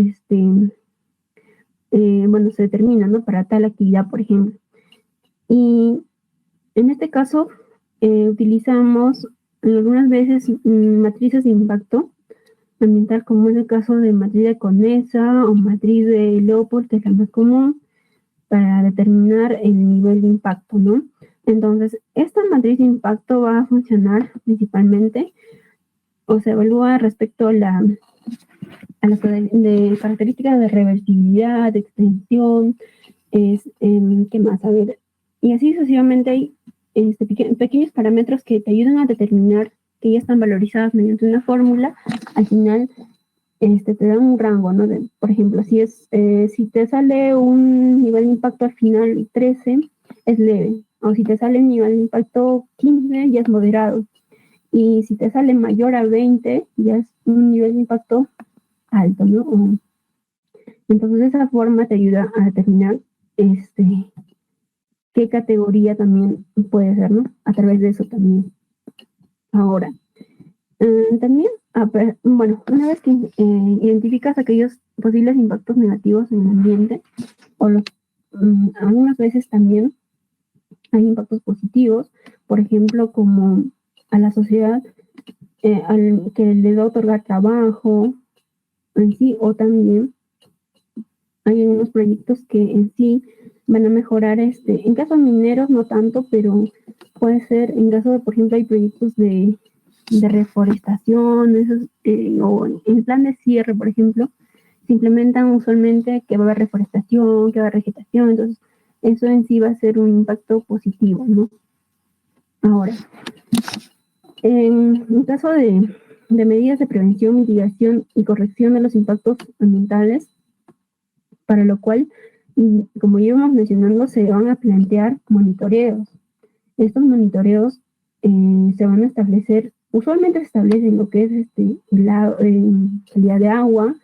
[SPEAKER 1] bueno, se determina, ¿no?, para tal actividad, por ejemplo. Y en este caso, utilizamos algunas veces matrices de impacto ambiental, como es el caso de matriz de Conesa o matriz de Leopold, que es la más común, para determinar el nivel de impacto, ¿no? Entonces, esta matriz de impacto va a funcionar principalmente, o se evalúa respecto a las características de reversibilidad, de extensión, ¿qué más? A ver, y así sucesivamente hay pequeños parámetros que te ayudan a determinar, que ya están valorizadas mediante una fórmula. Al final, te dan un rango, ¿no? Por ejemplo, si te sale un nivel de impacto al final 13, es leve. O si te sale un nivel de impacto 15, ya es moderado. Y si te sale mayor a 20, ya es un nivel de impacto alto, ¿no? Entonces, de esa forma te ayuda a determinar qué categoría también puede ser, ¿no? A través de eso también. Ahora, también, bueno, una vez que identificas aquellos posibles impactos negativos en el ambiente, algunas veces también hay impactos positivos, por ejemplo, como a la sociedad, que le va a otorgar trabajo en sí, o también hay unos proyectos que en sí van a mejorar, en casos mineros no tanto, pero puede ser en caso de, por ejemplo, hay proyectos de reforestación, o en plan de cierre, por ejemplo, se implementan usualmente que va a haber reforestación, que va a haber vegetación, entonces eso en sí va a ser un impacto positivo, ¿no? Ahora, en caso de medidas de prevención, mitigación y corrección de los impactos ambientales, para lo cual, como íbamos mencionando, se van a plantear monitoreos. Estos monitoreos se van a establecer, usualmente se establecen lo que es calidad de agua,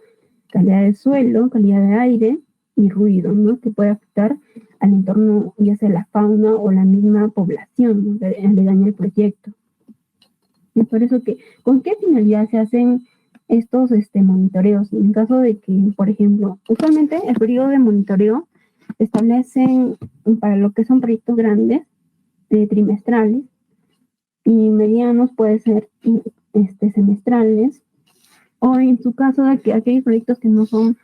[SPEAKER 1] calidad de suelo, calidad de aire y ruido, ¿no?, que puede afectar al entorno, ya sea la fauna o la misma población, ¿no?, que le daña el proyecto. Es por eso que, ¿con qué finalidad se hacen estos monitoreos? En caso de que, por ejemplo, usualmente el periodo de monitoreo se establecen para lo que son proyectos grandes, trimestrales, y medianos puede ser semestrales, o en su caso de que aquellos proyectos que no son,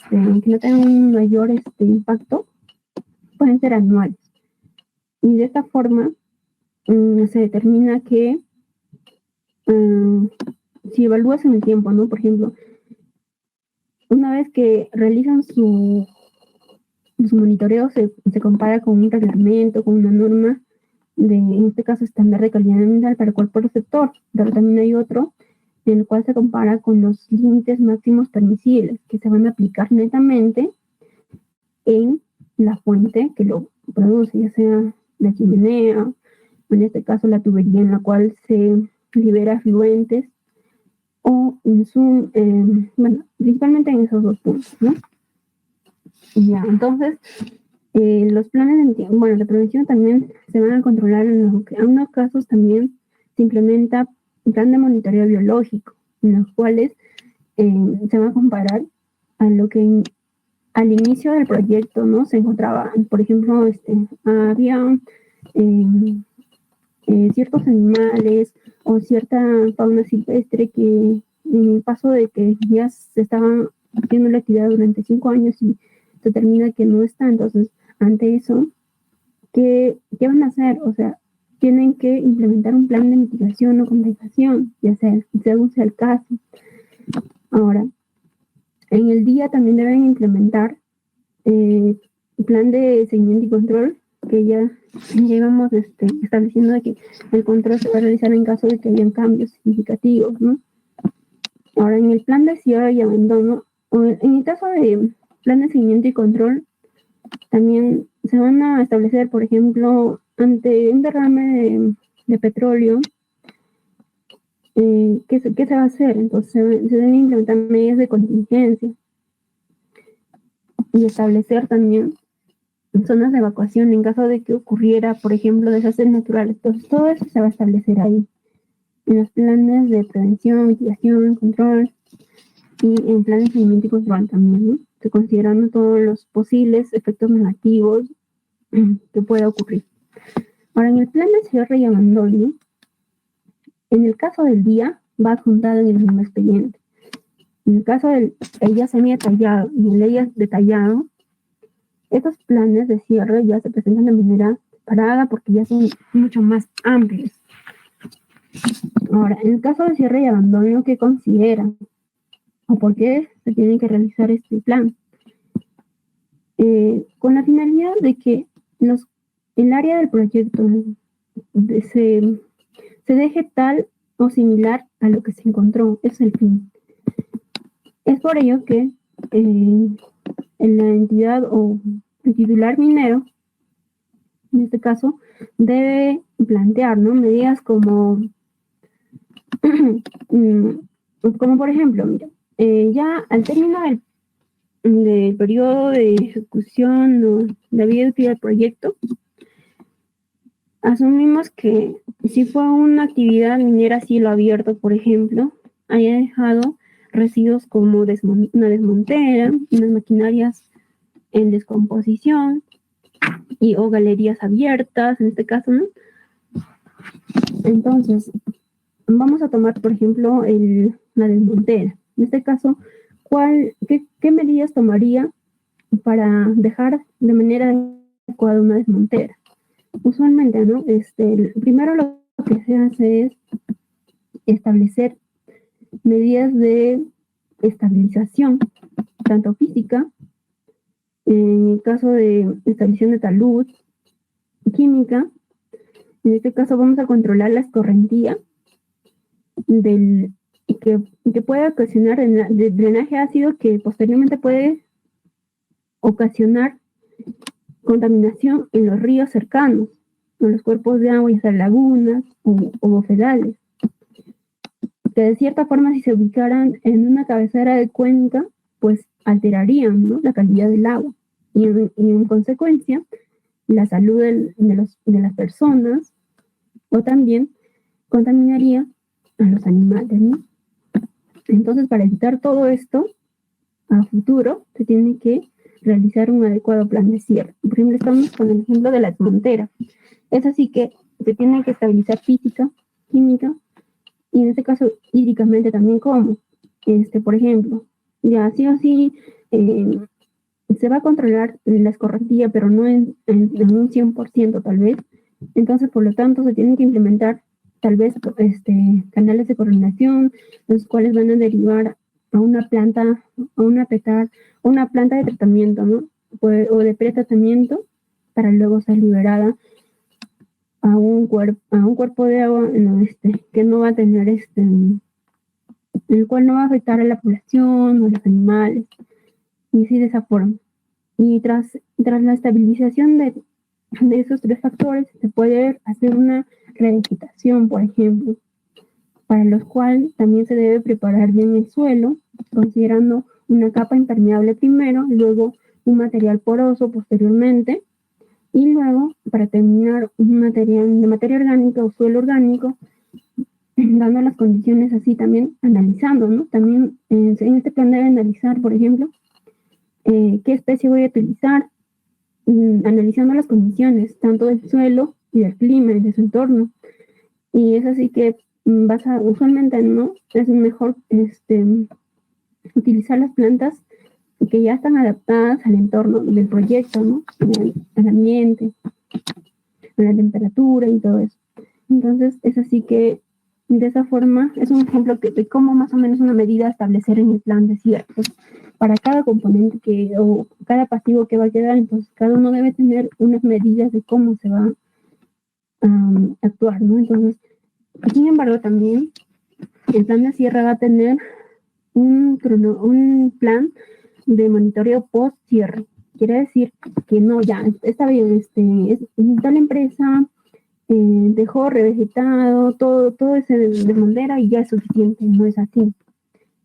[SPEAKER 1] que no tengan un mayor impacto, pueden ser anuales. Y de esta forma se determina que si evalúas en el tiempo, ¿no? Por ejemplo, una vez que realizan su monitoreo, se compara con un reglamento, con una norma en este caso, estándar de calidad ambiental para cualquier sector, pero también hay otro en el cual se compara con los límites máximos permisibles que se van a aplicar netamente en la fuente que lo produce, ya sea la chimenea, o en este caso la tubería en la cual se libera afluentes, o bueno, principalmente en esos dos puntos, ¿no? Ya, entonces, los planes de prevención también se van a controlar en unos casos también se implementa un plan de monitoreo biológico, en los cuales se va a comparar a lo que al inicio del proyecto, ¿no?, se encontraba, por ejemplo, había ciertos animales o cierta fauna silvestre que en el paso de que ya se estaban haciendo la actividad durante 5 años y se determina que no está, entonces ante eso, ¿qué van a hacer? O sea, tienen que implementar un plan de mitigación o compensación, ya sea según sea el caso. Ahora, en el día también deben implementar plan de seguimiento y control, que ya llevamos estableciendo de que el control se va a realizar en caso de que hayan cambios significativos, ¿no? Ahora, en el plan de cierre y abandono, en el caso de plan de seguimiento y control, también se van a establecer, por ejemplo, ante un derrame de petróleo, ¿qué se va a hacer? Entonces se deben implementar medidas de contingencia y establecer también zonas de evacuación en caso de que ocurriera, por ejemplo, desastres naturales. Entonces todo eso se va a establecer ahí, en los planes de prevención, mitigación, control y en plan de seguimiento y control también, ¿no? Se considerando todos los posibles efectos negativos que pueda ocurrir. Ahora, en el plan de cierre y abandono, en el caso del día, va adjuntado en el mismo expediente. En el caso del ella semi-detallado y el ella detallado, estos planes de cierre ya se presentan de manera separada porque ya son mucho más amplios. Ahora, en el caso de cierre y abandono, ¿qué consideran? ¿O por qué se tiene que realizar este plan? Con la finalidad de que el área del proyecto se deje tal o similar a lo que se encontró. Es el fin. Es por ello que en la entidad o el titular minero, en este caso, debe plantear, ¿no?, medidas como, como por ejemplo, mira, ya al término del periodo de ejecución o de vida útil del proyecto, asumimos que si fue una actividad minera a cielo abierto, por ejemplo, haya dejado residuos como una desmontera, unas maquinarias en descomposición o galerías abiertas, en este caso, ¿no? Entonces, vamos a tomar, por ejemplo, la desmontera. En este caso, qué medidas tomaría para dejar de manera adecuada una desmontera? Usualmente, ¿no? Primero lo que se hace es establecer medidas de estabilización, tanto física, en el caso de estabilización de talud, química. En este caso vamos a controlar la escorrentía que puede ocasionar drenaje ácido, que posteriormente puede ocasionar contaminación en los ríos cercanos, en los cuerpos de agua, ya sea lagunas o bofedales, que de cierta forma, si se ubicaran en una cabecera de cuenca, pues alterarían, ¿no?, la calidad del agua y en consecuencia la salud de las personas, o también contaminaría a los animales, ¿no? Entonces, para evitar todo esto a futuro, se tiene que realizar un adecuado plan de cierre. Por ejemplo, estamos con el ejemplo de la desmontera. Es así que se tiene que estabilizar física, química y en este caso hídricamente también. ¿Cómo? Por ejemplo, ya sí o sí se va a controlar la escorrentía, pero no en un 100% tal vez. Entonces, por lo tanto, se tienen que implementar tal vez canales de coordinación, los cuales van a derivar a una planta, a una planta de tratamiento, ¿no?, o de pretratamiento, para luego ser liberada a un cuerpo de agua que no va a tener el cual no va a afectar a la población o a los animales, y así de esa forma. Y tras la estabilización de esos tres factores, se puede hacer una reedificación, por ejemplo, para los cuales también se debe preparar bien el suelo, considerando una capa impermeable primero, luego un material poroso posteriormente, y luego, para terminar, un material de materia orgánica o suelo orgánico, dando las condiciones así también, analizando, ¿no? También en este plan debe analizar, por ejemplo, qué especie voy a utilizar, analizando las condiciones, tanto del suelo y del clima y de su entorno. Y es así que usualmente, ¿no?, es mejor utilizar las plantas que ya están adaptadas al entorno del proyecto, ¿no?, al ambiente, a la temperatura y todo eso. Entonces, es así que de esa forma es un ejemplo de cómo más o menos una medida establecer en el plan de cierre. Entonces, para cada componente o cada pasivo que va a quedar, entonces cada uno debe tener unas medidas de cómo se va a actuar, ¿no? Entonces, sin embargo, también el plan de cierre va a tener un plan de monitoreo post cierre. Quiere decir que no, ya está bien, tal empresa dejó revegetado todo ese de bandera y ya es suficiente. No es así,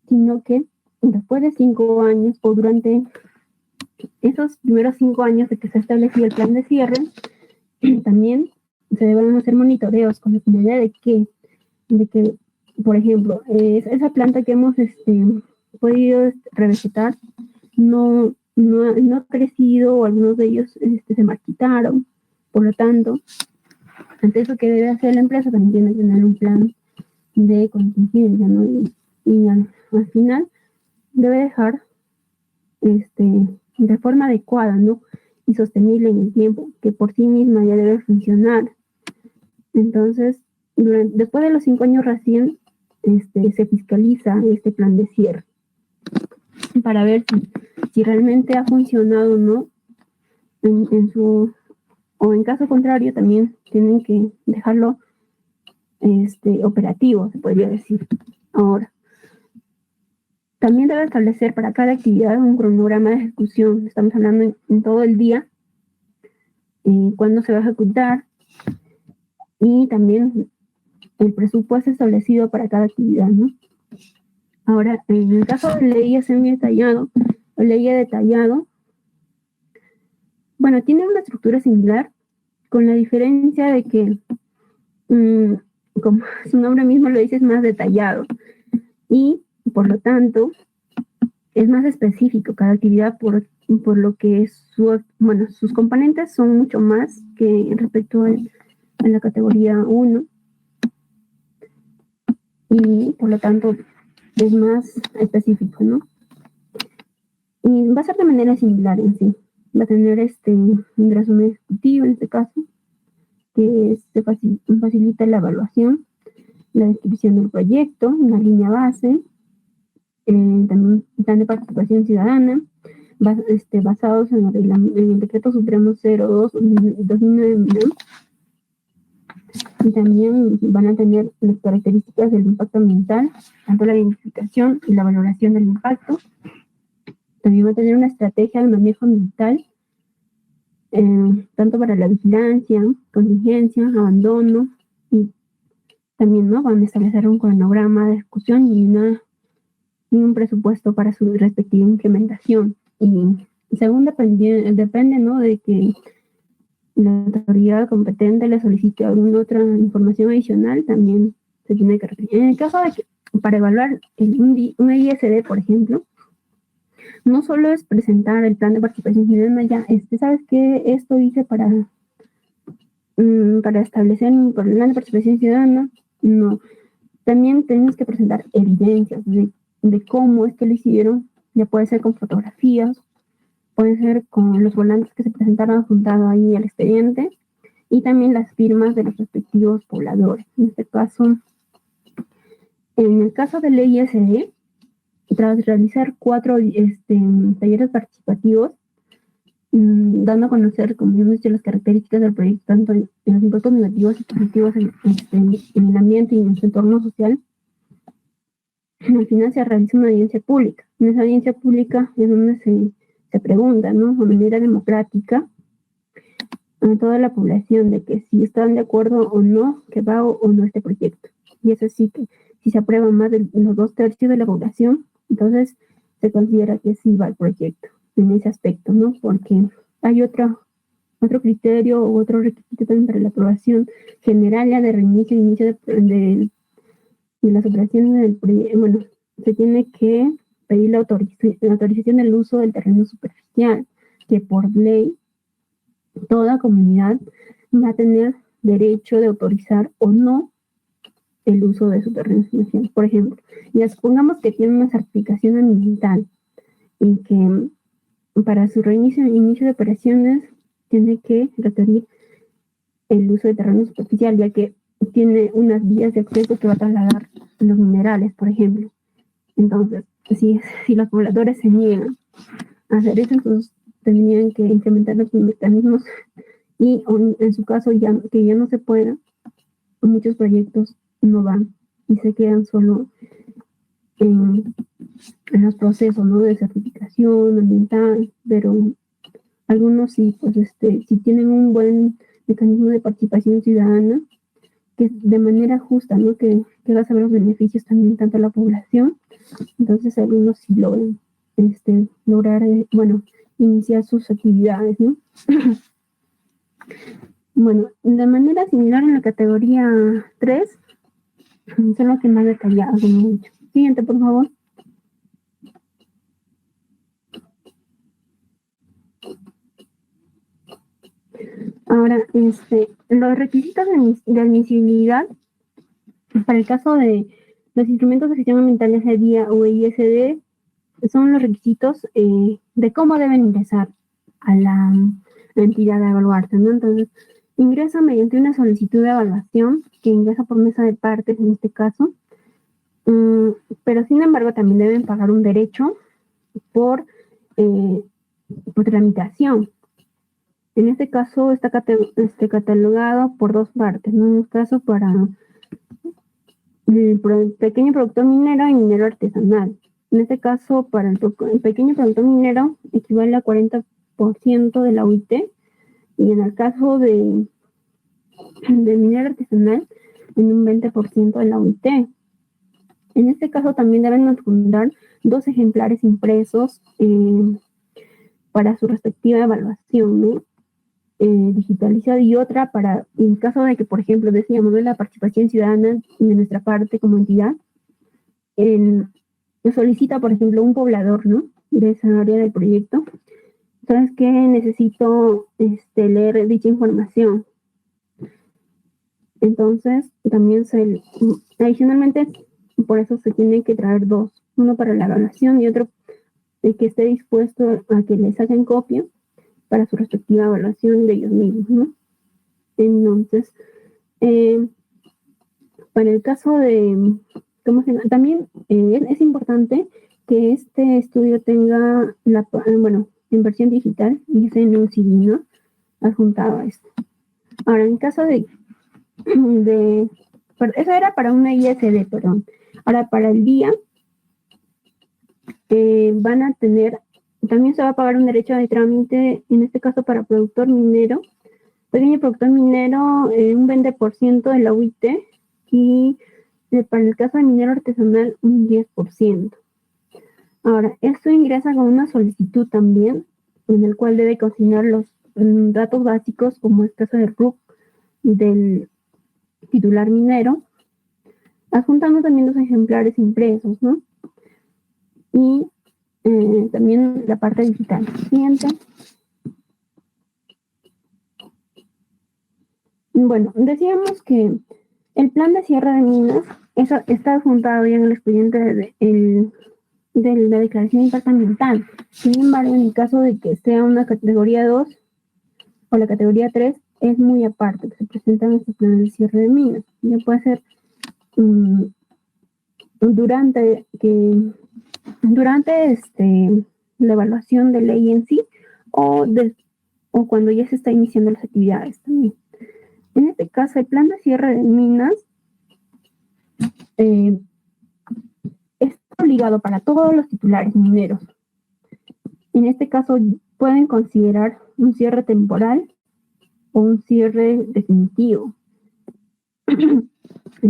[SPEAKER 1] sino que después de 5 años o durante esos primeros 5 años de que se ha establecido el plan de cierre, también se deben hacer monitoreos con la finalidad de que, por ejemplo, esa planta que hemos podido revegetar no ha crecido, o algunos de ellos se marchitaron. Por lo tanto, ante eso que debe hacer la empresa, también tiene que tener un plan de contingencia, ¿no? Y al final debe dejar de forma adecuada, ¿no? Y sostenible en el tiempo, que por sí misma ya debe funcionar. Entonces, después de los 5 años recién, se fiscaliza este plan de cierre para ver si realmente ha funcionado o no o en caso contrario también tienen que dejarlo operativo, se podría decir. Ahora, también debe establecer para cada actividad un cronograma de ejecución. Estamos hablando en todo el día, cuándo se va a ejecutar, y también el presupuesto establecido para cada actividad, ¿no? Ahora, en el caso de ley semi-detallado o ley detallado, bueno, tiene una estructura similar, con la diferencia de que, como su nombre mismo lo dice, es más detallado y, por lo tanto, es más específico cada actividad por lo que sus componentes son mucho más que respecto a la categoría 1 y, por lo tanto, es más específico, ¿no? Y va a ser de manera similar en sí. Va a tener un resumen ejecutivo en este caso, que facilita la evaluación, la descripción del proyecto, una línea base, también plan de participación ciudadana, basados en el Decreto Supremo 02/2009, y también van a tener las características del impacto ambiental, tanto la identificación y la valoración del impacto. También va a tener una estrategia de manejo ambiental, tanto para la vigilancia, contingencia, abandono, y también, ¿no?, van a establecer un cronograma de ejecución y un presupuesto para su respectiva implementación. Y según depende, ¿no?, de que la autoridad competente le solicite alguna otra información adicional, también se tiene que requerir. En el caso de que, para evaluar un ISD, por ejemplo, no solo es presentar el plan de participación ciudadana, ya, ¿sabes qué? Esto hice para establecer un plan de participación ciudadana. No, también tenemos que presentar evidencias de cómo es que lo hicieron. Ya puede ser con fotografías, puede ser con los volantes que se presentaron juntados ahí al expediente, y también las firmas de los respectivos pobladores. En este caso, en el caso de la ISD, tras realizar 4 talleres participativos, dando a conocer, como hemos dicho, las características del proyecto, tanto en los impactos negativos y positivos en el ambiente y en su entorno social, al final se realiza una audiencia pública. En esa audiencia pública es donde se pregunta, ¿no?, de manera democrática a toda la población de que si están de acuerdo o no que va o no este proyecto. Y es así que si se aprueba más de los 2/3 de la población, entonces se considera que sí va el proyecto en ese aspecto, ¿no? Porque hay otro criterio o otro requisito también para la aprobación general, ya de reinicio de las operaciones del proyecto. Bueno, se tiene que pedir la autorización del uso del terreno superficial, que por ley toda comunidad va a tener derecho de autorizar o no el uso de su terreno superficial. Por ejemplo, ya supongamos que tiene una certificación ambiental y que para su inicio de operaciones tiene que requerir el uso de terreno superficial, ya que tiene unas vías de acceso que va a trasladar los minerales, por ejemplo. Entonces, si los pobladores se niegan a hacer eso, entonces tendrían que implementar los mecanismos y en su caso que ya no se pueda, muchos proyectos no van y se quedan solo en los procesos, ¿no?, de certificación ambiental, pero algunos sí, pues si tienen un buen mecanismo de participación ciudadana, que de manera justa, ¿no?, que va a saber los beneficios también tanto a la población, entonces algunos sí logran lograr, iniciar sus actividades, ¿no? Bueno, de manera similar en la categoría 3, solo que más detallado, como he dicho. Siguiente, por favor. Ahora, los requisitos de admisibilidad para el caso de los instrumentos de gestión ambiental de GEDIA o ISD son los requisitos de cómo deben ingresar a la entidad a evaluarse, ¿no? Entonces, ingresa mediante una solicitud de evaluación que ingresa por mesa de partes en este caso, pero sin embargo también deben pagar un derecho por tramitación. En este caso está catalogado por dos partes, ¿no? En este caso para el pequeño productor minero y minero artesanal. En este caso, para el pequeño productor minero equivale a 40% de la UIT, y en el caso del minero artesanal, en un 20% de la UIT. En este caso también deben adjuntar 2 ejemplares impresos para su respectiva evaluación, ¿no?, digitalizada, y otra para, en caso de que, por ejemplo, decíamos de la participación ciudadana de nuestra parte como entidad, solicita, por ejemplo, un poblador, ¿no?, de esa área del proyecto. ¿Sabes qué? Necesito leer dicha información. Entonces, también adicionalmente, por eso se tienen que traer 2, uno para la evaluación y otro que esté dispuesto a que le saquen copia para su respectiva evaluación de ellos mismos, ¿no? Entonces, para el caso de, también es importante que este estudio tenga en versión digital y sea en un CD, ¿no?, adjuntado a esto. Ahora, en caso eso era para una ISD, perdón. Ahora, para el día, van a tener, también se va a pagar un derecho de trámite, en este caso para productor minero, pequeño productor minero, un 20% de la UIT, y para el caso de minero artesanal, un 10%. Ahora, esto ingresa con una solicitud también, en el cual debe consignar los datos básicos, como el caso del RUC del titular minero, adjuntando también los ejemplares impresos, ¿no? Y también la parte digital. Siguiente. Bueno, decíamos que el plan de cierre de minas está adjuntado ya en el expediente de la declaración de impacto ambiental. Sin embargo, en el caso de que sea una categoría 2 o la categoría 3, es muy aparte que se presentan estos planes de cierre de minas. Ya puede ser durante la evaluación de ley en sí, o cuando ya se está iniciando las actividades también. En este caso, el plan de cierre de minas está obligado para todos los titulares mineros. En este caso, pueden considerar un cierre temporal o un cierre definitivo, en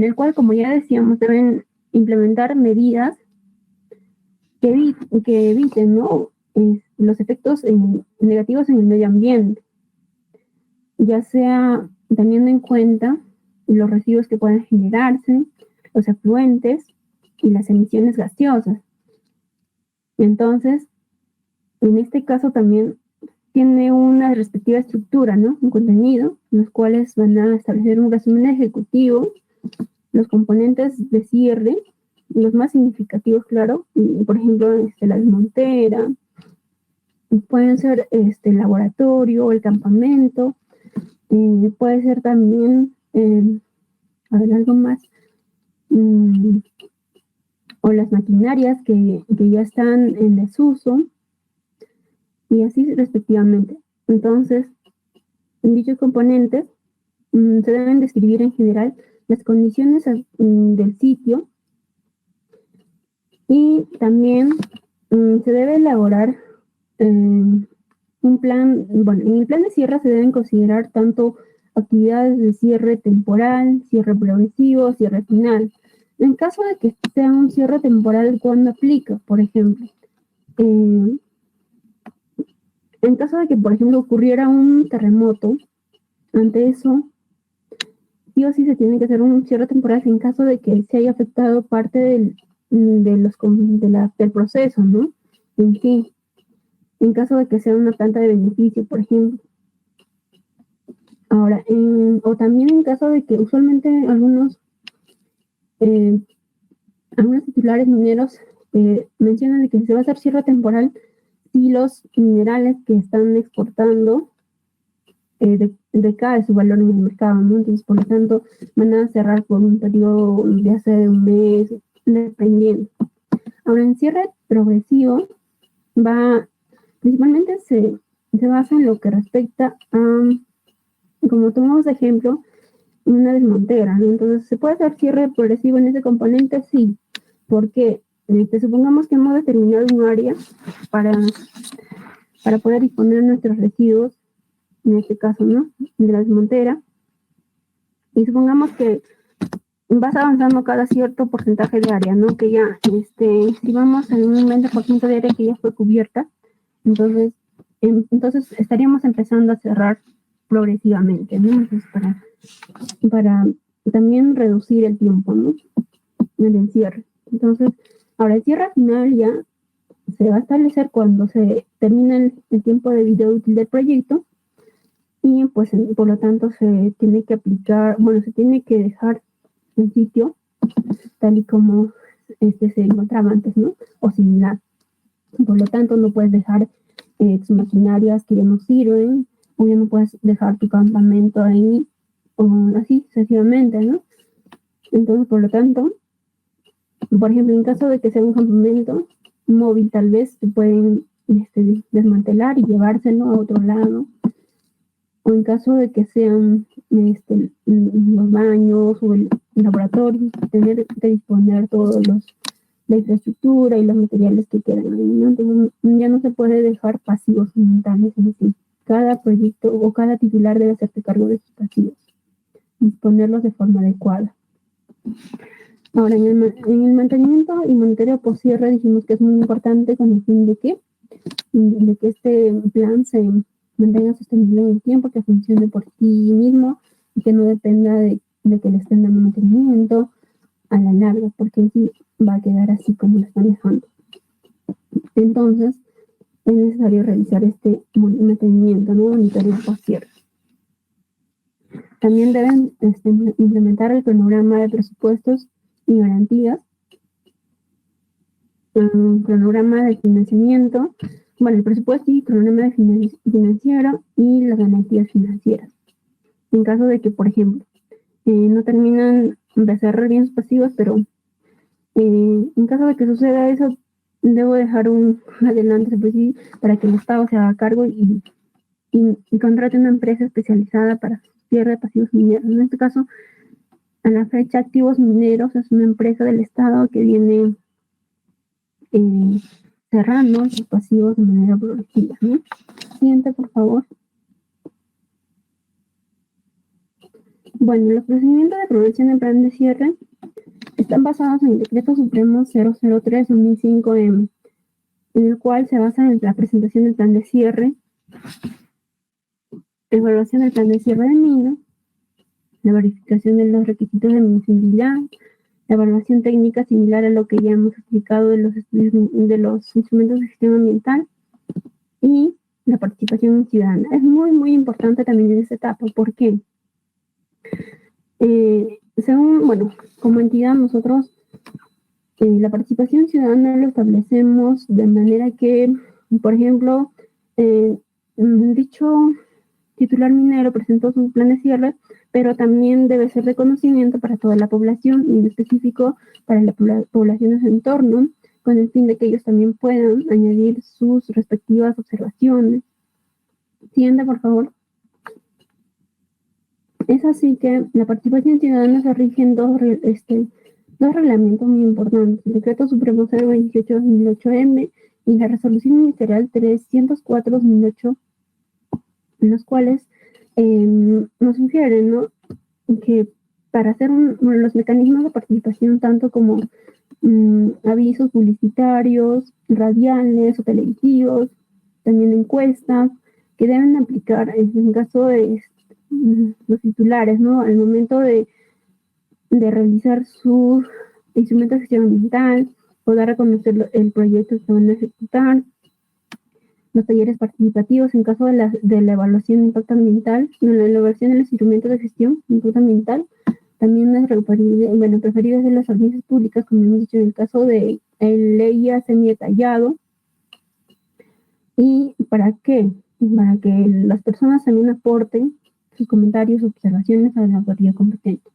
[SPEAKER 1] el cual, como ya decíamos, deben implementar medidas que eviten, ¿no?, los efectos negativos en el medio ambiente, ya sea teniendo en cuenta los residuos que puedan generarse, los afluentes y las emisiones gaseosas. Entonces, en este caso también tiene una respectiva estructura, ¿no?, un contenido, en los cuales van a establecer un resumen ejecutivo, los componentes de cierre, los más significativos, claro, por ejemplo, la desmontera, pueden ser el laboratorio, el campamento, puede ser también a ver, algo más, o las maquinarias que ya están en desuso, y así respectivamente. Entonces, en dichos componentes se deben describir en general las condiciones del sitio, y también se debe elaborar un plan. Bueno, en el plan de cierre se deben considerar tanto actividades de cierre temporal, cierre progresivo, cierre final. En caso de que sea un cierre temporal, ¿cuándo aplica? Por ejemplo, en caso de que, por ejemplo, ocurriera un terremoto, ante eso, sí o sí se tiene que hacer un cierre temporal en caso de que se haya afectado parte del proceso, ¿no? En sí, en caso de que sea una planta de beneficio, por ejemplo. Ahora, o también en caso de que usualmente algunos titulares mineros mencionan de que se va a hacer cierre temporal si los minerales que están exportando decae su valor en el mercado, ¿no? Entonces, por lo tanto, van a cerrar por un periodo ya sea de un mes, dependiendo. Ahora, en cierre progresivo, principalmente se basa en lo que respecta a, como tomamos de ejemplo, una desmontera, ¿no? Entonces, ¿se puede hacer cierre progresivo en ese componente? Sí. ¿Por qué? Supongamos que hemos determinado un área para poder disponer nuestros residuos, en este caso, ¿no? De la desmontera. Y supongamos que vas avanzando cada cierto porcentaje de área, ¿no? Que ya, si vamos en un 20% de área que ya fue cubierta, entonces estaríamos empezando a cerrar progresivamente, ¿no? Entonces, para también reducir el tiempo, ¿no? En el cierre. Entonces, ahora el cierre final ya se va a establecer cuando se termina el tiempo de vida útil del proyecto, y pues por lo tanto se tiene que aplicar, se tiene que dejar el sitio tal y como se encontraba antes, ¿no? O similar. Por lo tanto, no puedes dejar tus maquinarias que ya no sirven, o ya no puedes dejar tu campamento ahí, o así sucesivamente, ¿no? Entonces, por lo tanto, por ejemplo, en caso de que sea un campamento móvil, tal vez se pueden desmantelar y llevárselo a otro lado. O en caso de que sean los baños o el laboratorio, tener que disponer todos la infraestructura y los materiales que quedan ahí, ¿no? Entonces, ya no se puede dejar pasivos mentales, es decir, cada proyecto o cada titular debe hacerse cargo de sus pasivos, disponerlos de forma adecuada. Ahora, en el mantenimiento y monitoreo post-cierre dijimos que es muy importante con el fin de que este plan se mantenga sostenible en el tiempo, que funcione por sí mismo y que no dependa de que le estén dando mantenimiento a la larga, porque en sí va a quedar así como lo están dejando. Entonces, es necesario realizar este mantenimiento, ¿no? Monitoreo post-cierre. También deben implementar el cronograma de presupuestos y garantías, cronograma de financiamiento, el presupuesto y cronograma financiero y las garantías financieras. En caso de que, por ejemplo, no terminan de cerrar bien sus pasivos, pero en caso de que suceda eso, debo dejar un adelante para que el Estado se haga cargo y contrate una empresa especializada para cierre de pasivos mineros. En este caso, a la fecha, Activos Mineros es una empresa del Estado que viene cerrando sus pasivos de manera progresiva, ¿no? Siguiente, por favor. Los procedimientos de aprobación del plan de cierre están basados en el Decreto Supremo 003/2005, en el cual se basa en la presentación del plan de cierre, evaluación del plan de cierre de mina, la verificación de los requisitos de admisibilidad, la evaluación técnica similar a lo que ya hemos explicado de los estudios de los instrumentos de gestión ambiental, y la participación ciudadana. Es muy, muy importante también en esta etapa. ¿Por qué? Como entidad nosotros la participación ciudadana lo establecemos de manera que, por ejemplo, dicho titular minero presentó su plan de cierre, pero también debe ser de conocimiento para toda la población y en específico para la población de su entorno, con el fin de que ellos también puedan añadir sus respectivas observaciones. Siguiente, por favor. Es así que la participación ciudadana se rige en dos reglamentos muy importantes: el Decreto Supremo 028/2008-M y la Resolución Ministerial 304/2008, en los cuales nos sugieren, ¿no?, que para hacer los mecanismos de participación, tanto como avisos publicitarios, radiales o televisivos, también encuestas, que deben aplicar en caso de los titulares, ¿no?, al momento de realizar su instrumento de gestión ambiental, o dar a conocer el proyecto que van a ejecutar, los talleres participativos en caso de la evaluación de impacto ambiental, la elaboración de los instrumentos de gestión de impacto ambiental. También es preferibles de las audiencias públicas, como hemos dicho en el caso de ley semi-detallado. ¿Y para qué? Para que las personas también aporten sus comentarios, observaciones a la autoridad competente.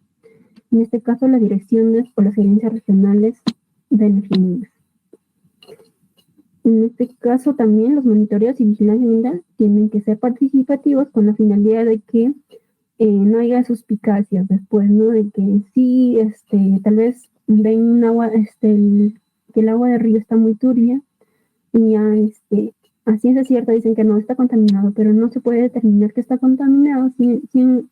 [SPEAKER 1] En este caso, las direcciones o las gerencias regionales de energía y minas. En este caso, también los monitoreos y vigilancia ambiental tienen que ser participativos, con la finalidad de que no haya suspicacias después, ¿no? De que sí, tal vez ven un agua, que el agua de río está muy turbia y ya, a ciencia cierta dicen que no está contaminado, pero no se puede determinar que está contaminado sin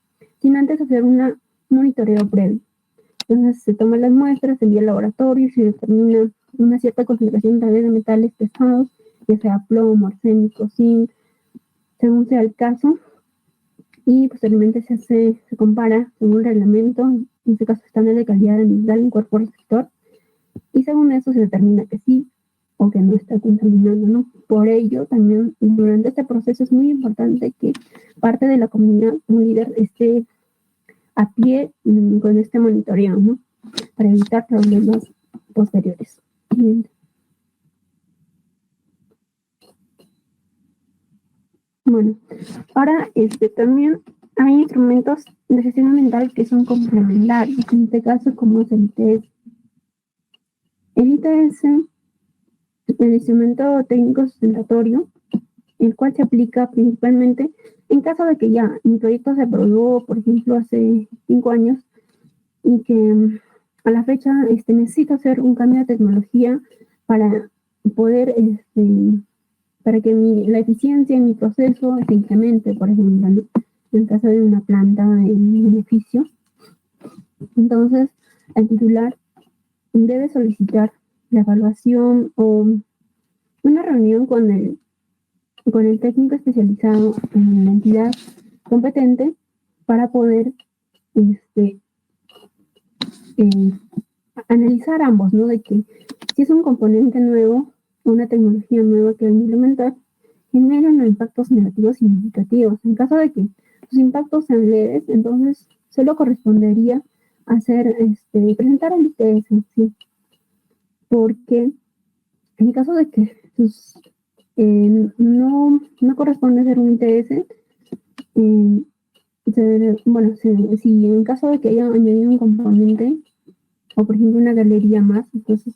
[SPEAKER 1] antes hacer un monitoreo previo. Entonces se toman las muestras, se envía al laboratorio y se determina una cierta concentración tal vez de metales pesados, ya sea plomo, arsénico, zinc, según sea el caso, y posteriormente se compara según el reglamento, en este caso estándar de calidad ambiental en cuerpo receptor, y según eso se determina que sí o que no está contaminando, ¿no? Por ello, también durante este proceso es muy importante que parte de la comunidad, un líder, esté a pie con este monitoreo, ¿no?, para evitar problemas posteriores. Bien. Bueno, ahora también hay instrumentos de gestión ambiental que son complementarios, en este caso como es el ITS. El ITS, el instrumento técnico sustentatorio, el cual se aplica principalmente en caso de que ya mi proyecto se aprobó, por ejemplo, hace 5 años, y que a la fecha necesito hacer un cambio de tecnología para poder, para que la eficiencia en mi proceso se incremente, por ejemplo, ¿no?, en caso de una planta en beneficio. Entonces, el titular debe solicitar la evaluación o una reunión con el técnico especializado en la entidad competente para poder analizar ambos, ¿no?, de que si es un componente nuevo, una tecnología nueva que van a implementar, generan impactos negativos significativos. En caso de que sus impactos sean leves, entonces solo correspondería presentar el ITS, ¿sí? Porque en caso de que no corresponde ser un ITS, si en caso de que haya añadido un componente, o por ejemplo una galería más, entonces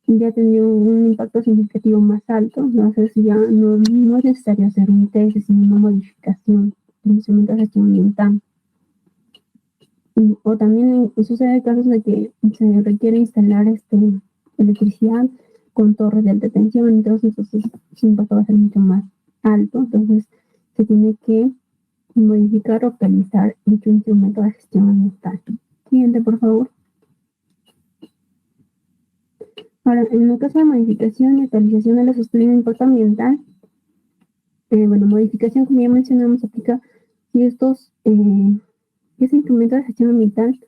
[SPEAKER 1] ya tendría un impacto significativo más alto. Entonces ya no es necesario hacer un ITS, sino una modificación del instrumento de gestión ambiental. O también sucede casos de que se requiere instalar electricidad con torres de alta tensión, entonces su impacto va a ser mucho más alto. Entonces se tiene que modificar o actualizar dicho instrumento de gestión ambiental. Siguiente, por favor. Ahora, en el caso de modificación y actualización de los estudios de impacto ambiental, modificación, como ya mencionamos, aplica si ese instrumento de gestión ambiental,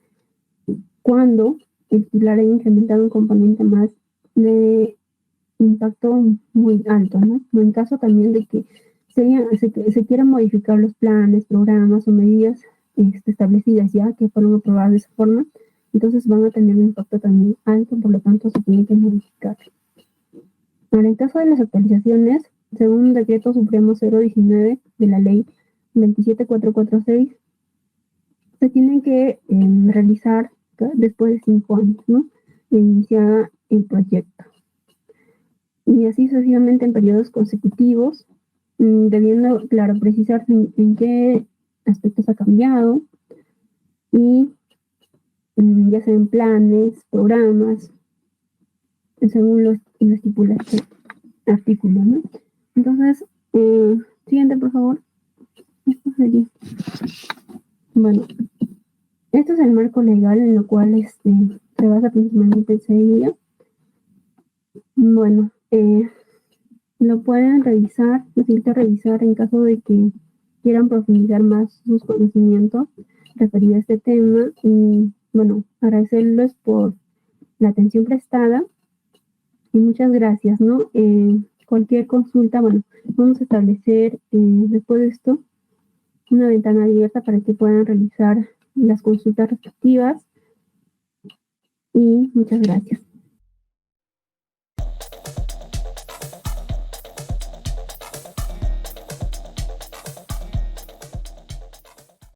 [SPEAKER 1] cuando el titular haya incrementado un componente más de impacto muy alto, ¿no? O en caso también de que se quieran modificar los planes, programas o medidas establecidas ya, que fueron aprobadas de esa forma, entonces van a tener un impacto también alto, por lo tanto se tiene que modificar. Ahora, en caso de las actualizaciones, según el Decreto Supremo 019 de la Ley 27446, se tienen que realizar después de 5 años, ¿no? De iniciar el proyecto. Y así sucesivamente en periodos consecutivos, debiendo, claro, precisarse en qué aspectos ha cambiado y ya sean planes, programas, según lo estipula este artículo, ¿no? Entonces, siguiente, por favor. Esto sería. Bueno, esto es el marco legal en lo cual se basa principalmente el CEDIA. Bueno, lo pueden revisar, necesita revisar en caso de que quieran profundizar más sus conocimientos referidos a este tema. Y bueno, agradecerles por la atención prestada y muchas gracias, ¿no? Cualquier consulta, bueno, vamos a establecer después de esto una ventana abierta para que puedan realizar las consultas respectivas y muchas gracias.